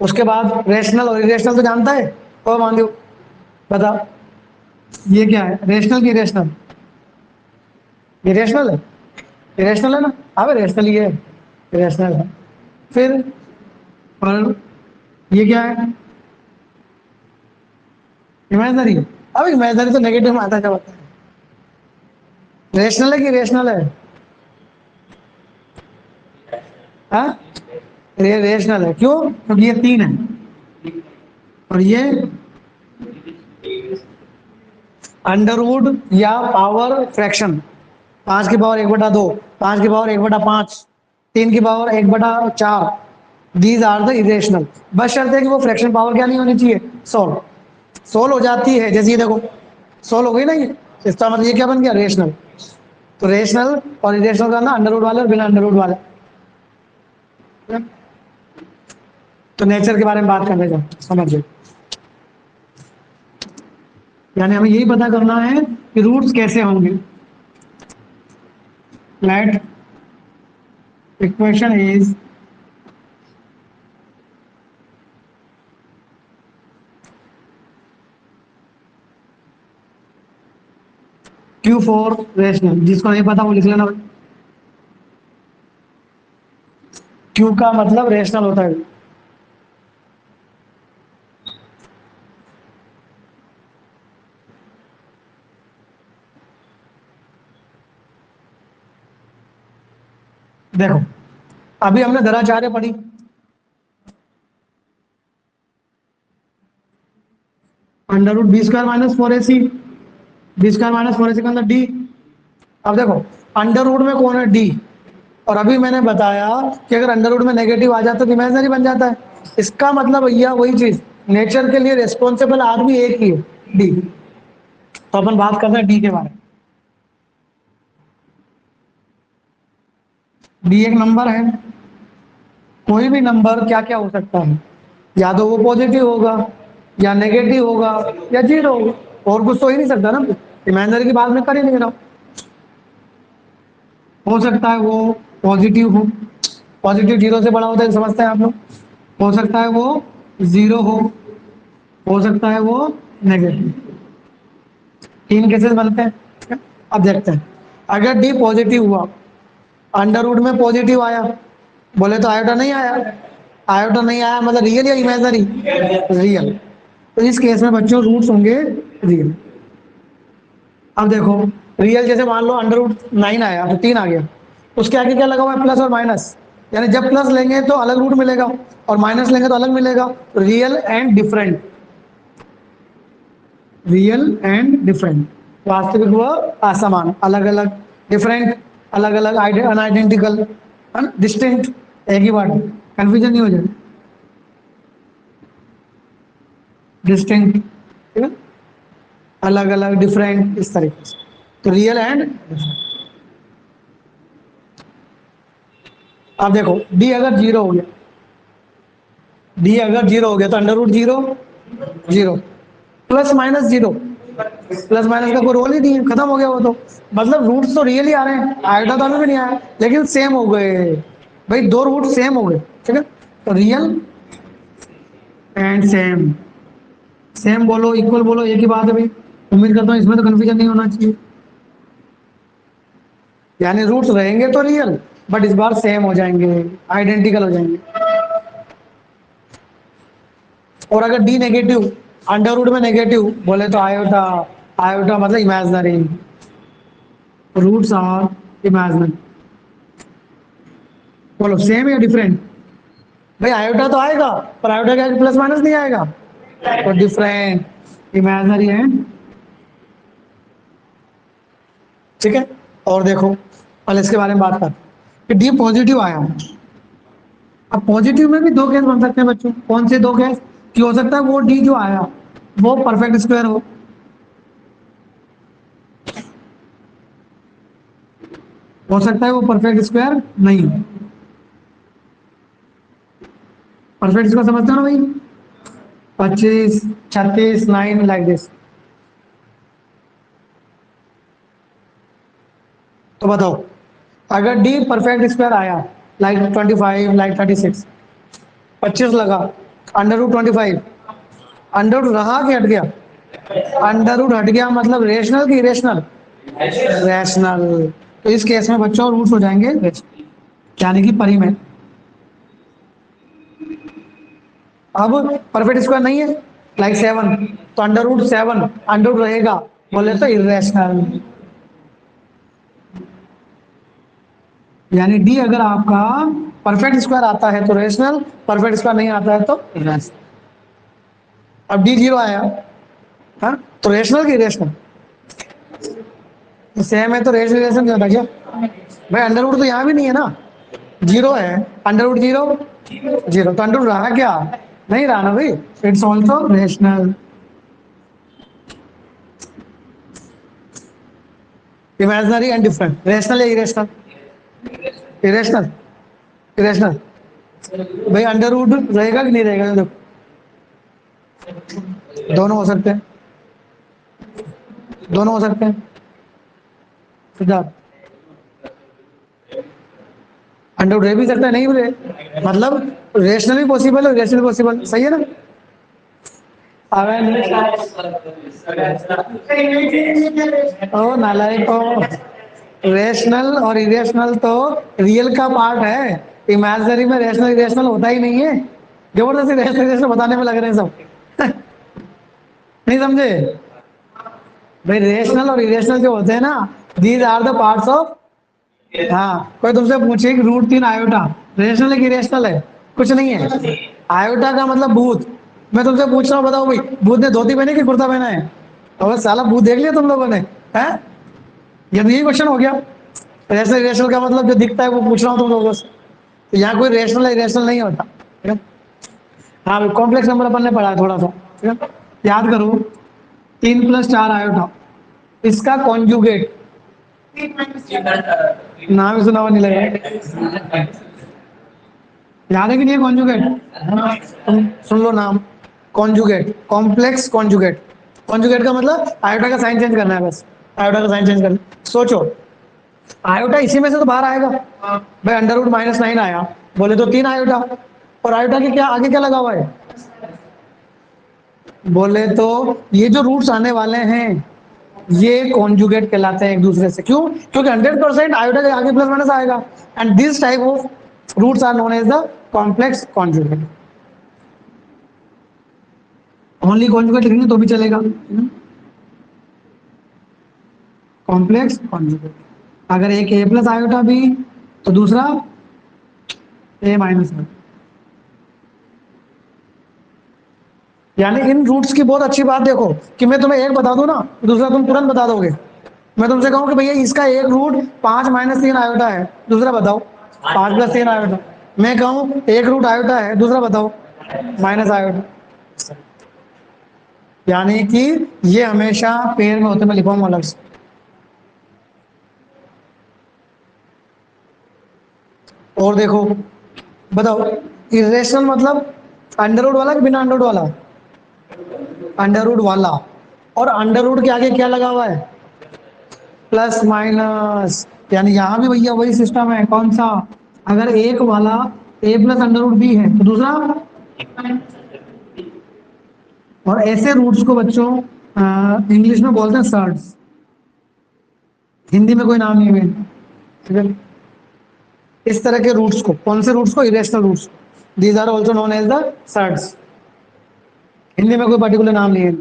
उसके बाद रेशनल और इरेशनल तो जानता है, और मान लो बता, ये क्या है, रेशनल की इरेशनल? इरेशनल है, इरेशनल है ना। अब रेशनल ही है, इरेशनल है। फिर और ये क्या है? इमेजनरी। अब इमेजनरी तो नेगेटिव में आता क्या होता है? रेशनल है कि इरेशनल है? हाँ, ये रेशनल है। क्यों? क्योंकि ये 3 है और ये अंडरवुड या पावर फ्रैक्शन, 5 की पावर 1/2, 5 की पावर 1/5, 3 की power 1/4, these are the irrational. बस शर्त है कि वो फ्रैक्शन पावर क्या नहीं होनी चाहिए, सोल। सोल हो जाती है, जैसे ये देखो सोल हो गई ना, ये इसका मतलब ये क्या बन गया? रेशनल। तो रेशनल और इरेशनल का ना अंडरवुड वाले और बिना अंडरवुड वाले। तो नेचर के बारे में बात करने जाओ, समझ। यानी हमें यही पता करना है कि रूट्स कैसे होंगे। Let equation is Q for rational. जिसको नहीं पता वो लिख लेना। क्यू का मतलब रेशनल होता है। देखो अभी हमने धराचार्य पढ़ी, √b² - 4ac, b² - 4ac का अंदर डी। अब देखो अंडर रूट में कौन है? डी। और अभी मैंने बताया कि अगर अंडर रूट में नेगेटिव आ जाता है तो इमेजिनरी बन जाता है। इसका मतलब भैया वही चीज, नेचर के लिए रिस्पॉन्सिबल आदमी एक ही है, डी। तो अपन बात करते हैं डी के बारे में। डी एक नंबर है। कोई भी नंबर क्या क्या हो सकता है? या तो वो पॉजिटिव होगा, या नेगेटिव होगा, या जीरो होगा। और कुछ तो ही नहीं सकता ना। इमेजिनरी की बात मैं कर ही नहीं रहा हूं। हो सकता है वो पॉजिटिव हो, पॉजिटिव 0 से बड़ा होता है, समझते हैं आप लोग। हो सकता है वो 0 हो सकता है वो नेगेटिव। 3 केसेस बनते हैं। अब देखते हैं, अगर डी पॉजिटिव हुआ, अंडर रूट में पॉजिटिव आया, बोले तो आयोटा नहीं आया। आयोटा नहीं आया मतलब रियल या इमेजिनरी? रियल। तो इस केस में बच्चों रूट्स होंगे रियल। अब देखो रियल, जैसे मान लो √9 आया तो 3 आ गया, उसके आगे क्या लगा हुआ है? प्लस और माइनस। यानी जब प्लस लेंगे तो अलग रूट मिलेगा और माइनस लेंगे तो अलग मिलेगा। Real and different, real and different. वास्तविक व असमान, अलग अलग, डिफरेंट अलग अलग, अनआइडेंटिकल, डिस्टिंक्ट एक ही वर्ड, कंफ्यूजन नहीं हो जाए, डिस्टिंक्ट, ठीक है, अलग अलग, डिफरेंट, इस तरीके से। तो रियल एंड डिफरेंट। अब देखो डी अगर जीरो हो गया, डी अगर जीरो हो गया तो under root zero, zero, plus minus zero, plus minus का कोई रोल ही नहीं है, खत्म हो गया वो तो। मतलब रूट्स तो रियल ही आ रहे हैं, आयोटा तो अभी भी नहीं आया, लेकिन सेम हो गए भाई, दो रूट सेम हो गए, ठीक है। तो रियल एंड सेम, सेम बोलो इक्वल बोलो एक ही बात है भाई। उम्मीद करता हूँ इसमें तो कंफ्यूजन नहीं होना चाहिए। यानी रूट्स रहेंगे तो रियल, बट इस बार सेम हो जाएंगे, आइडेंटिकल हो जाएंगे। और अगर डी नेगेटिव, अंडर रूट में नेगेटिव बोले तो आयोटा, आयोटा मतलब इमेजिनरी, रूट्स आर इमेजिनरी। बोलो सेम या डिफरेंट? भाई आयोटा तो आएगा, पर आयोटा के आगे प्लस माइनस नहीं आएगा, तो डिफरेंट, इमेजिनरी है, ठीक है। और देखो पहले इसके बारे में बात कर कि डी पॉजिटिव आया। अब पॉजिटिव में भी दो केस बन सकते हैं बच्चों, कौन से दो केस? कि हो सकता है वो डी जो आया वो परफेक्ट स्क्वायर हो सकता है वो परफेक्ट स्क्वायर नहीं हो। परफेक्ट स्क्वायर समझते हो ना भाई? 25, 36, 9 लाइक दिस। तो बताओ अगर डी परफेक्ट स्क्वायर आया, लाइक 25, लाइक 36, 25 लगा, अंडर रूट 25, अंडर रूट रहा कि हट गया? अंडर रूट हट गया, मतलब रेशनल की इरेशनल? रैशनल। तो इस केस में बच्चों रूट्स हो जाएंगे rational, यानी कि परिमेय। अब परफेक्ट स्क्वायर नहीं है, लाइक 7, तो अंडर रूट 7 अंडर रूट रहेगा, बोले तो इरेशनल। यानी डी अगर आपका परफेक्ट स्क्वायर आता है तो रेशनल, परफेक्ट स्क्वायर नहीं आता है तो इरेशनल। अब डी जीरो आया, हाँ, तो रेशनल की इरेशनल? सेम है तो रेशनल इरेशनल क्या था क्या? भाई अंडर रूट तो यहाँ भी नहीं है ना, जीरो है, अंडर रूट जीरो, जीरो, तो अंडर रूट रहा क्या? नहीं रहा ना भाई, it's also rational. Imaginary and different, rational या इरेशनल? Irrational, irrational. भाई अंडर रूट रहेगा कि नहीं रहेगा? देखो दोनों हो सकते हैं, दोनों हो सकते हैं सिद्धार्थ। अंडर रूट रह भी सकता है, नहीं भी रहे, मतलब रेशनल भी पॉसिबल है, रेशनल पॉसिबल, सही है ना? अगर ओ नालायक हो, रेशनल और इरेशनल तो रियल का पार्ट है, इमेजिनरी में रेशनल इरेशनल होता ही नहीं है। जबरदस्ती रेशनल इरेशनल बताने में लग रहे हैं सब। नहीं समझे? भाई रेशनल और इरेशनल जो होते हैं ना, these are the parts of. हाँ, कोई तुमसे पूछे कि रूट 3 आयोटा रेशनल है कि इरेशनल है? कुछ नहीं है। आयोटा का मतलब भूत। मैं तुमसे पूछ रहा हूँ, बताओ भाई, भूत ने धोती पहने कि कुर्ता पहना है? और साला भूत देख लिया तुम लोगों ने? हैं? ये तो यही क्वेश्चन हो गया। रेशनल इरेशनल का मतलब जो दिखता है वो पूछ रहा हूँ तुम लोगों से। तो यहाँ कोई रेशनल इरेशनल नहीं होता, ठीक है। हाँ भाई, कॉम्प्लेक्स नंबर अपन ने पढ़ा है थोड़ा सा, ठीक है। याद करो, 3 + 4 आयोटा, इसका कॉन्जुगेट, नाम ही सुना हुआ नहीं लगेगा, याद है कि नहीं है कॉन्जुगेट? तुम सुन लो नाम, कॉन्जुगेट, कॉम्प्लेक्स कॉन्जुगेट। कॉन्जुगेट का मतलब आयोटा का साइन चेंज करना है बस, आयोटा का साइन चेंज करना। सोचो आयोटा इसी में से तो बाहर आएगा। भाई अंडर रूट -9 आया, बोले तो 3 आयोटा, और आयोटा के क्या आगे क्या लगा हुआ है? बोले तो ये जो रूट्स आने वाले हैं ये कॉन्जुगेट कहलाते हैं एक दूसरे से। क्यों? क्योंकि 100% आयोटा के आगे प्लस माइनस आएगा, and this type of roots are known as the complex conjugate. Only conjugate लिखेंगे तो भी चलेगा, कॉम्प्लेक्स कॉन्जुगेट। अगर एक ए प्लस आयोटा भी तो दूसरा ए माइनस। यानी इन रूट्स की बहुत अच्छी बात देखो कि मैं तुम्हें एक बता दूं ना, दूसरा तुम तुरंत बता दोगे। मैं तुमसे कहूं कि भैया इसका एक रूट 5 - 3 आयोटा है, दूसरा बताओ 5 + 3 आयोटा। मैं कहूं एक रूट आयोटा है, दूसरा बताओ माइनस आयोटा। यानी कि ये हमेशा पेयर में होते, मैं लिखवाऊंगा अलग से। और देखो बताओ, इरेशनल मतलब अंडर रूट वाला कि बिना अंडर रूट वाला? अंडर रूट वाला। और अंडर रूट के आगे क्या लगा हुआ है? Plus minus. यानी यहां भी भैया वही सिस्टम है, कौन सा? अगर एक वाला a plus under root b है तो दूसरा, और ऐसे रूट्स को बच्चों इंग्लिश में बोलते हैं सर्ड्स। हिंदी में कोई नाम नहीं है, ठीक है? इस तरह के रूट्स को, कौन से रूट्स को? Irrational roots. These are also known as the surds. Hindi में कोई पर्टिकुलर नाम नहीं है।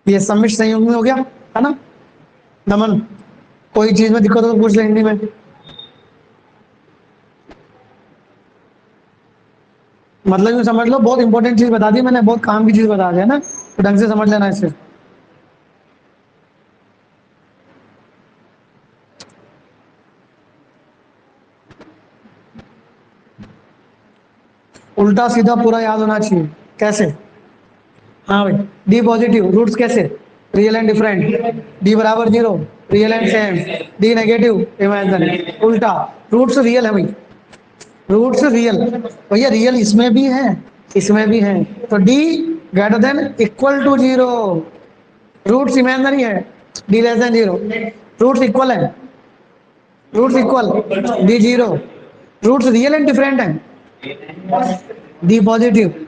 ये सम्मिश्र संयुग्म में हो गया, है ना? नमन, कोई चीज में दिक्कत हो तो पूछ ले हिंदी में। मतलब यूं समझ लो, बहुत इंपॉर्टेंट चीज बता दी मैंने, बहुत काम की चीज बता दी है ना, तो ढंग से समझ लेना इसे। उल्टा सीधा पूरा याद होना चाहिए। कैसे? हाँ भाई, डी पॉजिटिव रूट्स कैसे? रियल एंड डिफरेंट, डी बराबर 0 real and same, D negative imaginary. उल्टा, रूट्स रियल है भाई, रूट्स रियल। भैया रियल इसमें भी है, इसमें भी है, तो D greater than equal to 0। Roots imaginary है, D less than 0। Roots equal है, roots equal, D 0। Roots real and different है, डी पॉजिटिव।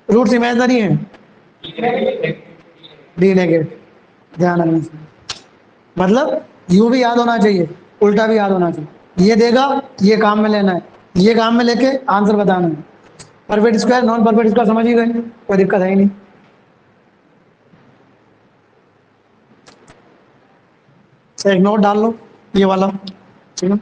रूट्स इमेजिनरी है, डी नेगेटिव। ध्यान रखना चाहिए। मतलब यूं भी याद होना चाहिए, उल्टा भी याद होना चाहिए। ये देगा, ये काम में लेना है, ये काम में लेके आंसर बताना है। Perfect square non perfect square समझ ही गए, कोई दिक्कत है ही नहीं। एक नोट डाल लो ये वाला, ठीक है?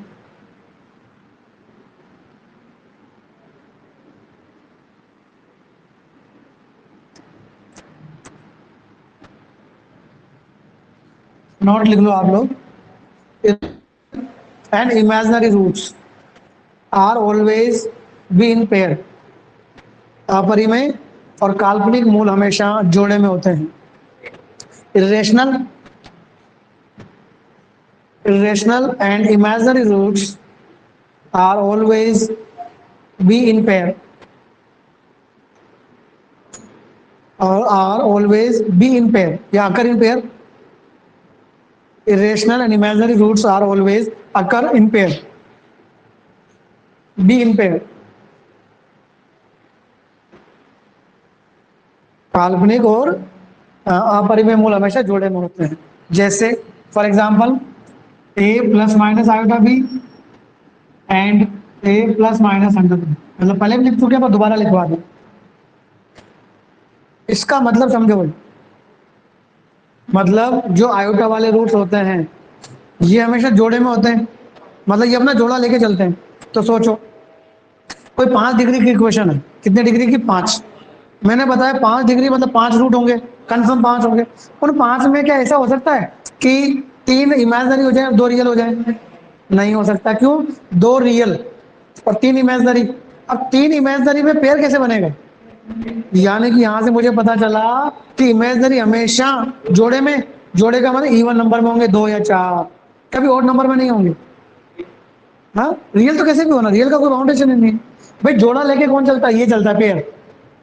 नोट लिख लो आप लोग। And imaginary roots are always be in pair. अपरिमेय और काल्पनिक मूल हमेशा जोड़े में होते हैं। Irrational, irrational and imaginary roots are always be in pair, or are always be in pair या occur in pair. Irrational and imaginary roots are always occur in pair, be in pair. काल्पनिक और अपरिमेय मूल हमेशा जोड़े में होते हैं। जैसे for example a plus minus iota b and a plus minus under b। मतलब पहले भी लिख चुके हैं पर दोबारा लिखवा दें। इसका मतलब समझो भाई, मतलब जो आयोटा वाले रूट्स होते हैं ये हमेशा जोड़े में होते हैं, मतलब ये अपना जोड़ा लेके चलते हैं। तो सोचो कोई 5 डिग्री की इक्वेशन है, कितने डिग्री की? 5। मैंने बताया 5 डिग्री मतलब 5 रूट होंगे, कंफर्म 5 होंगे। उन 5 में क्या ऐसा हो सकता है कि 3 इमेजिनरी हो जाए, 2 रियल हो जाए? नहीं हो सकता। क्यों? 2 रियल और 3 इमेजिनरी। अब 3 इमेजिनरी में पेयर कैसे बनेगा? यानी कि यहां से मुझे पता चला कि इमेजिनरी हमेशा जोड़े में, जोड़े का मतलब इवन नंबर में होंगे, 2 या 4, कभी ऑड नंबर में नहीं होंगे। हाँ, रियल तो कैसे भी होना, रियल का कोई बाउंडेशन नहीं है भाई। जोड़ा लेके कौन चलता है? ये चलता है पेयर।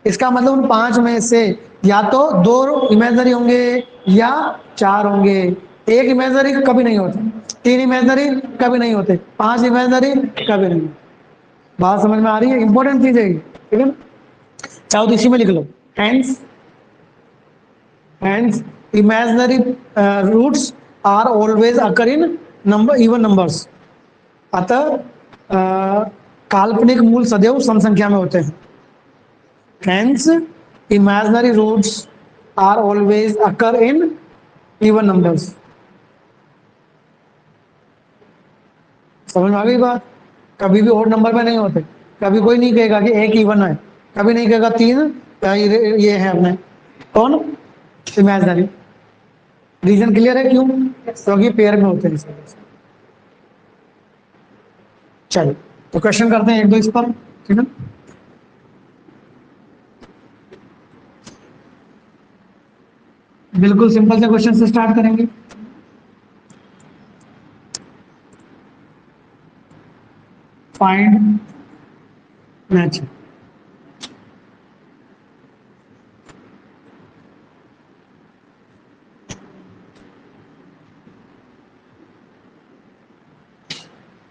इसका मतलब उन 5 में से या तो 2 इमेजिनरी होंगे या 4 होंगे। एक इमेजिनरी कभी नहीं होता, 3 इमेजिनरी कभी नहीं होते, 5 इमेजिनरी कभी नहीं। बात समझ में आ रही है? इंपॉर्टेंट चीज है, ठीक है ना? चाहो तो इसी में लिख लो। Hence, hence imaginary roots are always occur in number even numbers. अतः काल्पनिक मूल सदैव सम संख्या में होते हैं। Hence, imaginary roots are always occur in even numbers. समझ में आ गई बात? कभी भी ओड नंबर में नहीं होते। कभी कोई नहीं कहेगा कि एक इवन है, कभी नहीं कहेगा 3 ये है अपने कौन, इमेजिनरी। रीजन क्लियर है क्यों? क्योंकि पेयर में होते हैं इस वजह से। चलिए तो क्वेश्चन करते हैं एक दो इस पर, ठीक है। बिल्कुल सिंपल से क्वेश्चन से स्टार्ट करेंगे। Find match.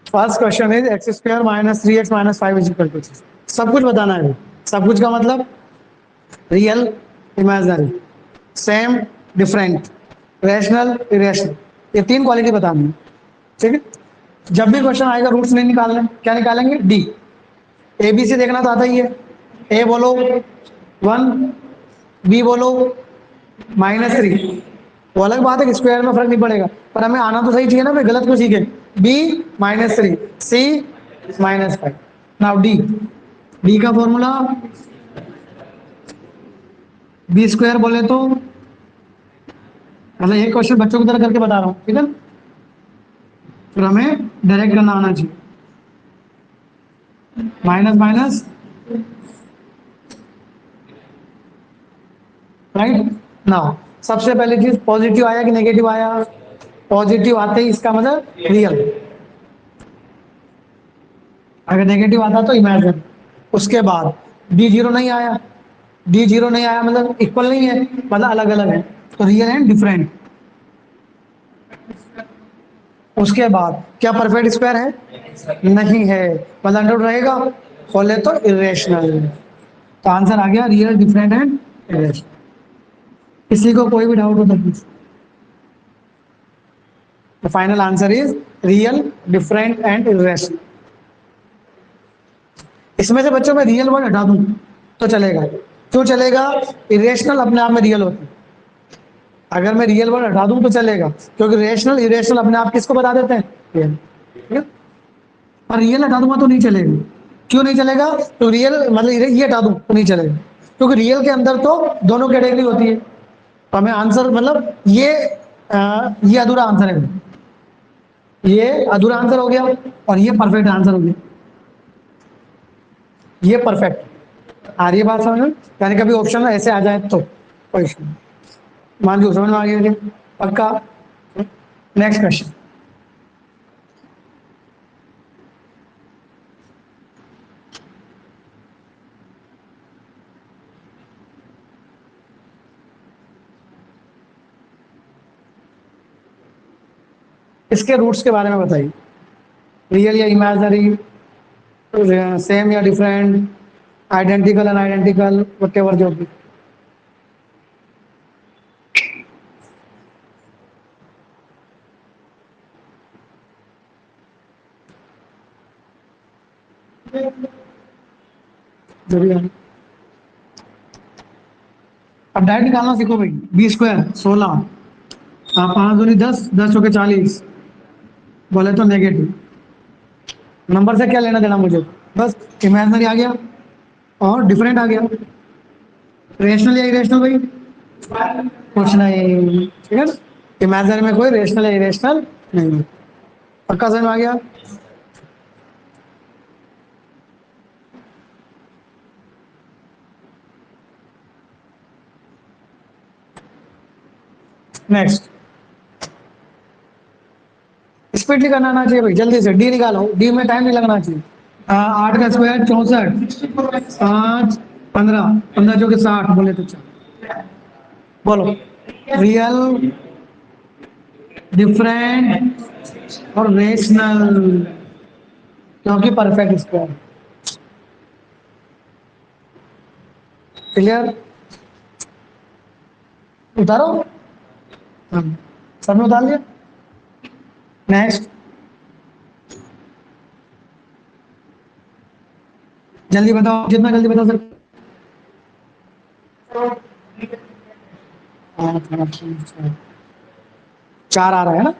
First question is x square minus 3x minus 5 is equal to. सब कुछ बताना है। सब कुछ का मतलब real, imaginary, same, different, rational, irrational, ये तीन क्वालिटी बतानी है, ठीक है। जब भी क्वेश्चन आएगा रूट्स नहीं निकालने, क्या निकालेंगे? डी। ए बी सी देखना तो आता ही है। ए बोलो 1, बी बोलो -3, वो अलग बात है कि स्क्वायर में फर्क नहीं पड़ेगा, पर हमें आना तो सही चाहिए ना, भाई गलत को सीखे। बी -3, सी -5। नाउ डी, डी का फॉर्मूला बी स्क्वायर बोले तो, मतलब एक क्वेश्चन बच्चों की तरह करके बता रहा हूँ, ठीक है। फिर हमें डायरेक्ट करना आना चाहिए। Minus minus, right. नाउ सबसे पहली चीज पॉजिटिव आया कि नेगेटिव आया? पॉजिटिव आते ही इसका मतलब रियल, अगर नेगेटिव आता तो इमेजिन। उसके बाद डी जीरो नहीं आया, डी जीरो नहीं आया मतलब इक्वल नहीं है, मतलब अलग अलग है, तो रियल एंड डिफरेंट। उसके बाद क्या परफेक्ट स्क्वायर है? नहीं है, मतलब अंडर रहेगा, बोले तो इरेशनल। तो आंसर आ गया रियल, डिफरेंट एंड इरेशनल। किसी को कोई भी डाउट हो तो please. The final answer is real, different and irrational. इसमें से बच्चों में रियल वर्ड हटा दूं तो चलेगा? क्यों चलेगा? इरेशनल अपने आप में रियल होता है। अगर मैं रियल वर्ड हटा दूं तो चलेगा, क्योंकि रेशनल इरेशनल अपने आप किसको बता देते हैं? रियल, ठीक है। और रियल हटा दूंगा तो नहीं चलेगा। क्यों नहीं चलेगा? तो रियल मतलब ये हटा दूं तो नहीं चलेगा, क्योंकि रियल के अंदर तो दोनों कैटेगरी होती है। तो हमें आंसर मतलब ये अधूरा आंसर है, ये अधूरा आंसर हो गया, और ये परफेक्ट आंसर हो गया। ये परफेक्ट आ रही है बात समझ में? यानी कभी ऑप्शन ऐसे आ जाए तो कोई इशू नहीं। मान लो समझ में आ गया पक्का। Next question. इसके रूट्स के बारे में बताइए। रियल या इमेजिनरी, सेम या डिफरेंट, आइडेंटिकल अनआइडेंटिकल, व्हाटएवर जो भी। जो भी है। अब डायरेक्ट निकालना सीखो भाई। बी स्क्वायर 16, आप 5 दूनी 10, 10 चौके 40, बोले तो नेगेटिव। नंबर से क्या लेना देना मुझे? बस इमेजिनरी आ गया और डिफरेंट आ गया। रेशनल या इरेशनल भाई? कुछ नहीं, ठीक है ना। इमेजिनरी में कोई रेशनल या इरेशनल नहीं है। पक्का समझ में आ गया? नेक्स्ट, स्पीडली करना आना चाहिए भाई, जल्दी से डी निकालो। डी में टाइम नहीं लगना चाहिए। 8 का स्क्वायर 64, 5 15, 15 जो कि 60 बोले तो चलो। बोलो रियल, डिफरेंट और रेशनल, क्योंकि परफेक्ट स्क्वायर। क्लियर? उतारो। हाँ, सबने उतार लिया। नेक्स्ट, जल्दी बताओ, जितना जल्दी बता सकते। 4 आ रहा है ना?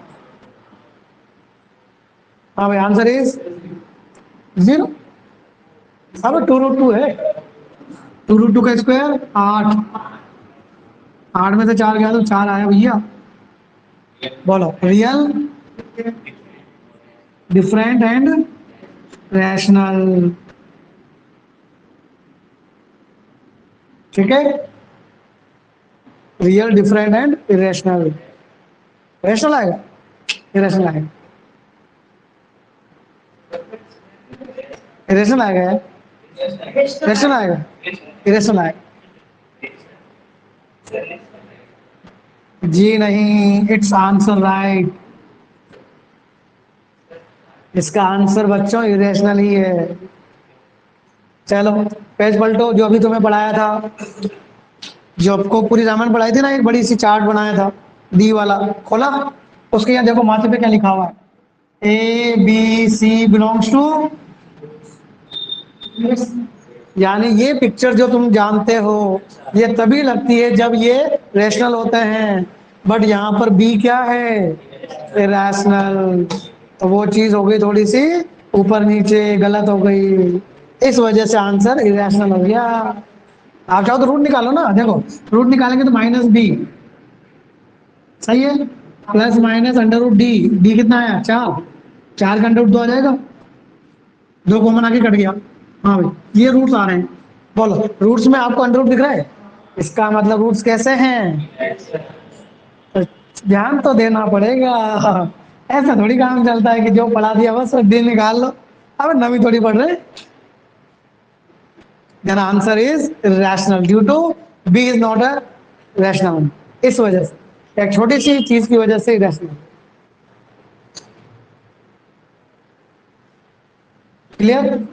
हाँ भाई, आंसर इज 0। अब 2 रूट 2 है, 2 का स्क्वायर 8, 8 में से 4 गया तो 4 आया भैया। बोलो रियल, डिफरेंट एंड रैशनल। ठीक है, real, different and irrational. Rational आएगा, इरेशनल आएगा, इरेशनल आएगा यार, रैशनल आएगा, इरेशनल आएगा। जी नहीं, इट्स आंसर राइट। इसका आंसर बच्चों इरेशनल ही है। चलो पेज पलटो, जो अभी तुम्हें पढ़ाया था, जो आपको पूरी रामायण पढ़ाई थी ना, एक बड़ी सी चार्ट बनाया था डी वाला, खोला, उसके यहाँ देखो माथे पे क्या लिखा हुआ है, a b c belongs to, यानी ये पिक्चर जो तुम जानते हो ये तभी लगती है जब ये रैशनल होते हैं, बट यहाँ पर बी क्या है, इरेशनल। तो वो चीज हो गई थोड़ी सी ऊपर नीचे, गलत हो गई, इस वजह से आंसर इरेशनल हो गया। आप चाहो तो रूट निकालो ना, देखो रूट निकालेंगे तो माइनस बी, सही है, plus minus under root d, d कितना आया 4, 4 का अंडर रूट 2 आ जाएगा, 2 कॉमन आके कट गया। हाँ भाई ये रूट्स आ रहे हैं, बोलो रूट्स में आपको अंडर रूट दिख रहा है, इसका मतलब रूट्स कैसे हैं, तो ध्यान तो देना पड़ेगा। ऐसा थोड़ी काम चलता है कि जो पढ़ा दिया बस दिन निकाल लो, अब नवी थोड़ी पढ़ रहे। Then answer is rational due to b is not a rational, इस वजह से एक छोटी सी चीज की वजह से रैशनल। क्लियर।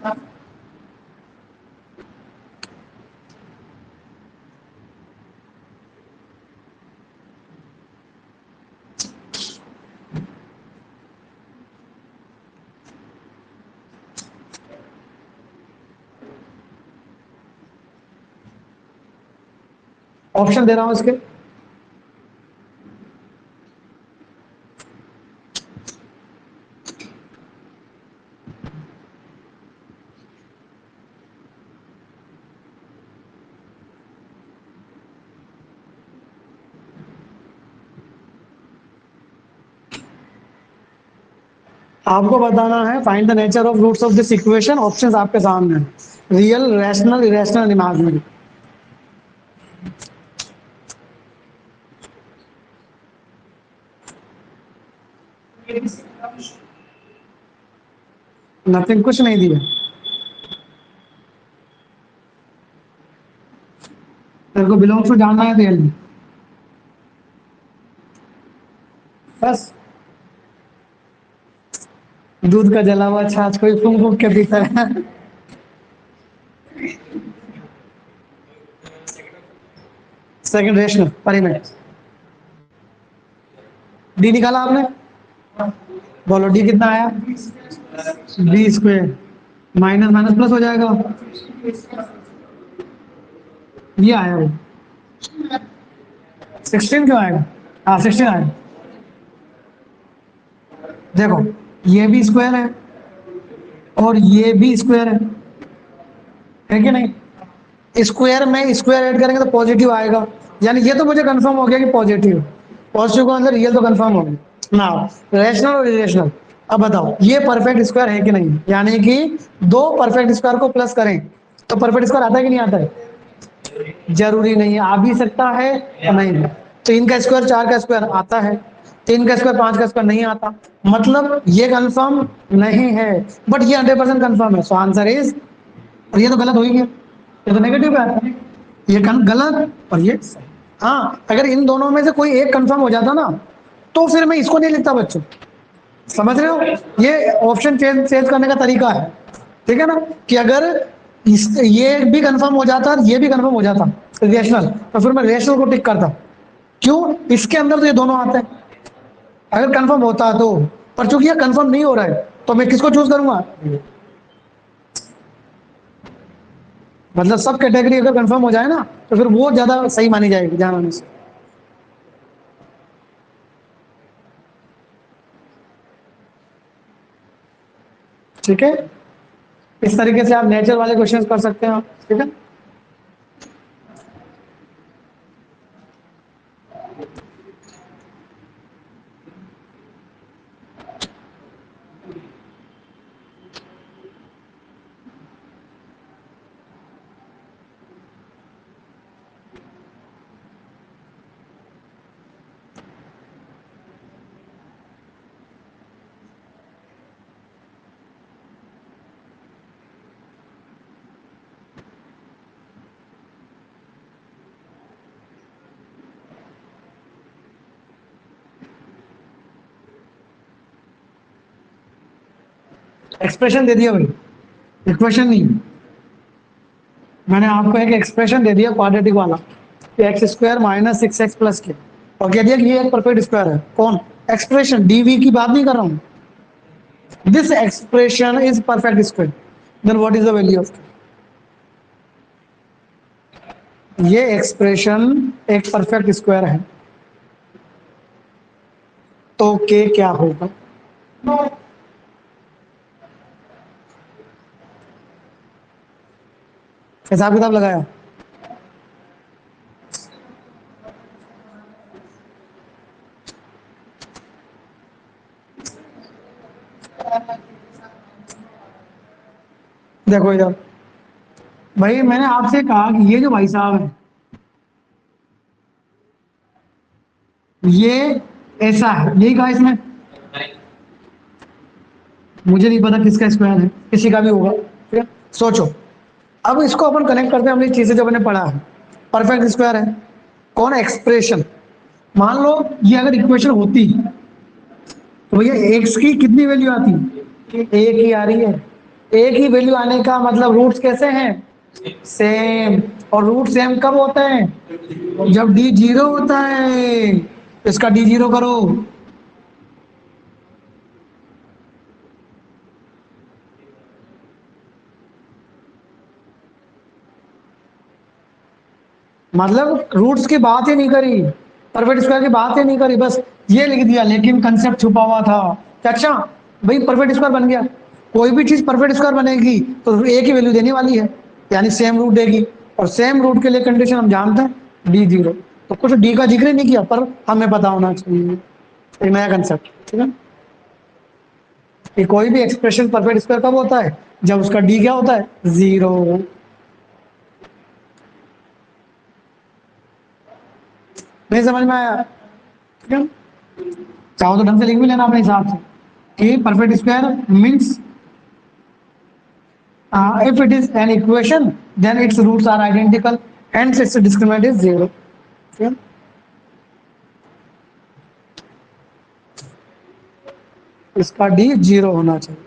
ऑप्शन दे रहा हूं इसके, आपको बताना है find the nature of roots of this equation, options आपके सामने हैं, real, rational, irrational, imaginary. Nothing, कुछ नहीं दिया, तेरे को बिलोंग्स टू जानना है तो ये ले। बस दूध का जला हुआ छाछ कोई फूंक फूंक के पीता है। सेकंड रेशनल परिमेय, डी निकाला आपने, बोलो डी कितना आया, b square, minus minus plus हो जाएगा, ये आया वो 16 क्यों आएगा, हाँ 16 आएगा। देखो ये भी स्क्वायर है और ये भी स्क्वायर है कि नहीं, स्क्वायर में स्क्वायर ऐड करेंगे तो पॉजिटिव आएगा, यानी ये तो मुझे कंफर्म हो गया कि पॉजिटिव, पॉजिटिव का अंदर रियल तो कंफर्म हो गया ना। रैशनल और इरेशनल, अब बताओ ये परफेक्ट स्क्वायर है कि नहीं, यानी कि दो परफेक्ट स्क्वायर को प्लस करें तो परफेक्ट स्क्वायर आता है कि नहीं आता है, जरूरी नहीं है, आ भी सकता है या नहीं। 3 का स्क्वायर 4 का स्क्वायर आता है, 3 का स्क्वायर 5 का स्क्वायर नहीं आता, मतलब ये कंफर्म नहीं है, बट ये 100% कंफर्म है, सो आंसर इज, और ये तो गलत हो ही गया, ये तो नेगेटिव है, ये गलत और ये सही। हाँ अगर इन दोनों में से कोई एक कंफर्म हो जाता ना तो फिर मैं इसको नहीं लिखता बच्चों, समझ रहे हो, ये ऑप्शन चेंज चेंज करने का तरीका है, ठीक है ना, कि अगर ये भी कंफर्म हो जाता ये भी कंफर्म हो जाता रेशनल, तो फिर मैं रेशनल को टिक करता, क्यों, इसके अंदर तो ये दोनों आते हैं अगर कंफर्म होता तो, पर चूंकि ये कंफर्म नहीं हो रहा है तो मैं किसको चूज करूंगा, मतलब सब कैटेगरी अगर कंफर्म हो जाए ना तो फिर वो ज्यादा सही मानी जाएगी ध्यान होने से। ठीक है, इस तरीके से आप नेचर वाले क्वेश्चंस कर सकते हैं, ठीक है। एक्सप्रेशन दे दिया भाई, इक्वेशन नहीं, मैंने आपको एक एक्सप्रेशन दे दिया क्वाड्रेटिक वाला, x square minus 6x plus के, और कह दिया कि ये एक परफेक्ट स्क्वायर है। कौन? एक्सप्रेशन, डीवी की बात नहीं कर रहा हूं। This expression is perfect square, then what is the value of? ये एक्सप्रेशन एक परफेक्ट स्क्वायर है, तो के क्या होगा? हिसाब किताब लगाया? देखो इधर भाई, मैंने आपसे कहा कि ये जो भाई साहब है, ये ऐसा है, यही कहा इसमें। मुझे नहीं पता किसका स्क्वायर है, किसी का भी होगा, ठीक है, सोचो। अब इसको अपन कनेक्ट करते हैं अपनी चीजें जो मैंने पढ़ा है। परफेक्ट स्क्वायर है, कौन? एक्सप्रेशन। मान लो ये अगर इक्वेशन होती तो भैया एक्स की कितनी वैल्यू आती? एक ही आ रही है। एक ही वैल्यू आने का मतलब रूट्स कैसे हैं? सेम। और रूट सेम कब होता है? जब डी जीरो होता है। इसका डी जीरो करो। मतलब रूट्स की बात ही नहीं करी, परफेक्ट स्क्वायर की बात ही नहीं करी, बस ये लिख दिया, लेकिन कंसेप्ट छुपा हुआ था। अच्छा भाई, परफेक्ट स्क्वायर बन गया। कोई भी चीज परफेक्ट स्क्वायर बनेगी तो एक ही वैल्यू देने वाली है, यानी सेम रूट देगी। और सेम रूट के लिए कंडीशन हम जानते हैं, डी जीरो। तो कुछ डी का जिक्र ही नहीं किया, पर हमें पता होना चाहिए, एक नया कंसेप्ट, ठीक है। कि कोई भी एक्सप्रेशन परफेक्ट स्क्वायर कब होता है? जब उसका डी क्या होता है? जीरो। नहीं समझ में आया? ठीक है, चाहो तो ढंग से लिख भी लेना अपने हिसाब से कि perfect square means if it is an equation then its roots are identical, hence its discriminant is zero. ठीक है? इसका डी जीरो होना चाहिए।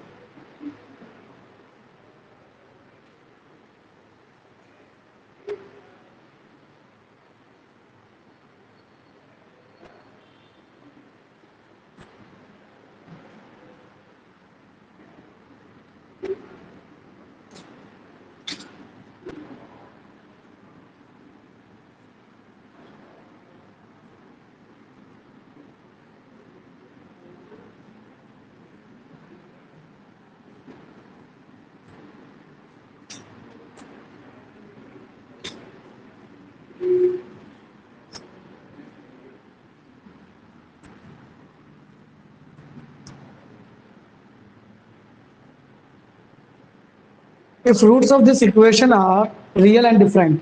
If roots of this equation are real and different,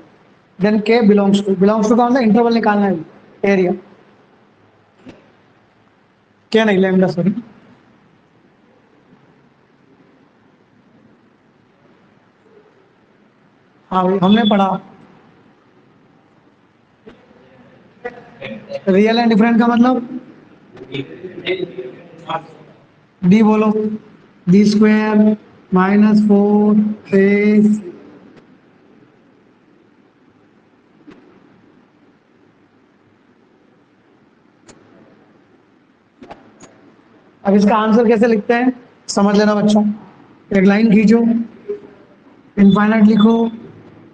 then k belongs to कौन सा? Interval निकालना है, area. क्या नहीं, लैम्डा, सॉरी। हाँ भाई, हमने पढ़ा रियल एंड डिफरेंट का मतलब डी बोलो, डी स्क्वायर माइनस फोर ए। अब इसका आंसर कैसे लिखते हैं समझ लेना बच्चों। एक लाइन खींचो, इनफाइनाइट लिखो,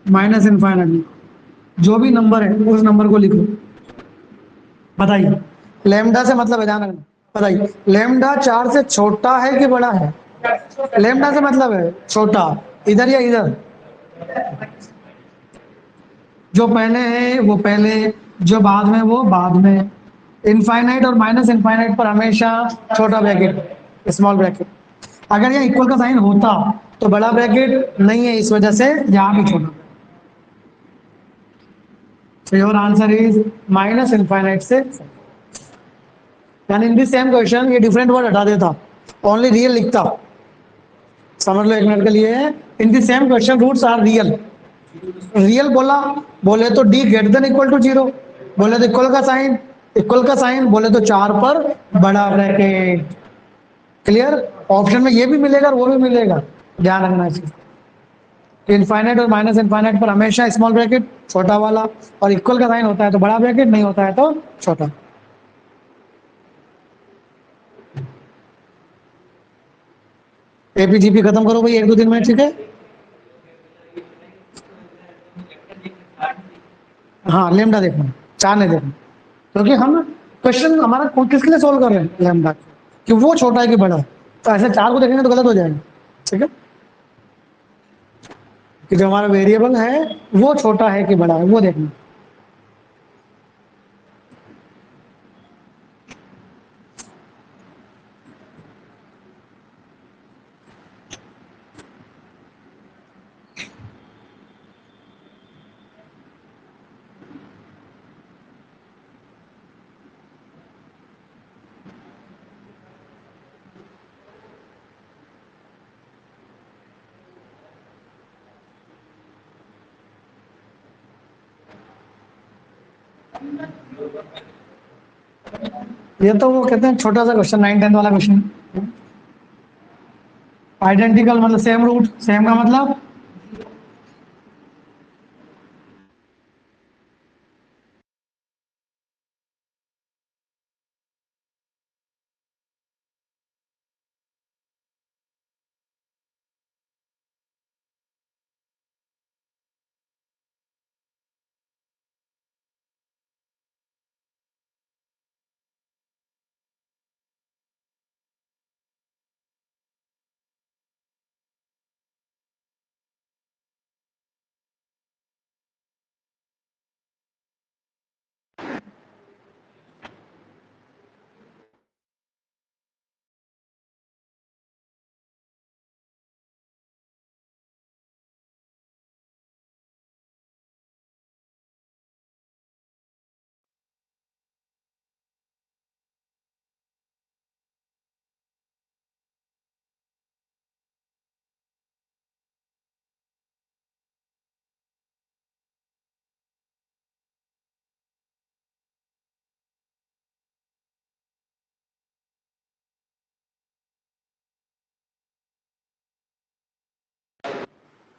माइनस इनफाइनाइट लिखो, जो भी नंबर है उस नंबर को लिखो। बताइए, लेमडा से मतलब है, ध्यान रखना। बताइए, लेमडा चार से छोटा है कि बड़ा है? लेमडा से मतलब है छोटा, इधर या इधर? जो पहले है वो पहले, जो बाद में वो बाद में। इनफाइनाइट और माइनस इनफाइनाइट पर हमेशा छोटा ब्रैकेट, स्मॉल ब्रैकेट। अगर यहाँ इक्वल का साइन होता तो बड़ा ब्रैकेट नहीं है, इस वजह से यहाँ भी छोटा। So your answer is minus infinite से। यानी इन दिस सेम क्वेश्चन ये डिफरेंट वर्ड हटा देता, ओनली रियल लिखता। समझ लो एक मिनट के लिए, in this same question roots are real. Real बोला, बोले तो D greater than equal to zero, बोले तो इक्वल का साइन, इक्वल का साइन बोले तो चार पर बड़ा ब्रैकेट। क्लियर? ऑप्शन में ये भी मिलेगा और वो भी मिलेगा, ध्यान रखना चाहिए। इनफाइनाइट और माइनस इनफाइनाइट पर हमेशा स्मॉल ब्रैकेट छोटा वाला, और इक्वल का साइन होता है तो बड़ा ब्रैकेट, नहीं होता है तो छोटा। एपीजीपी खत्म करो भाई 1-2 दिन में, ठीक है। हाँ लेमडा देखना, 4 नहीं देखना, क्योंकि हम क्वेश्चन हमारा किसके लिए सोल्व कर रहे हैं, लेमडा, कि वो छोटा है कि बड़ा है। तो ऐसे 4 को देखेंगे तो गलत हो जाएगा, ठीक है। कि जो हमारा वेरिएबल है वो छोटा है कि बड़ा है, वो देखना। ये तो वो कहते हैं छोटा सा क्वेश्चन, 9-10 वाला क्वेश्चन। आइडेंटिकल मतलब सेम रूट, सेम का मतलब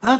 हाँ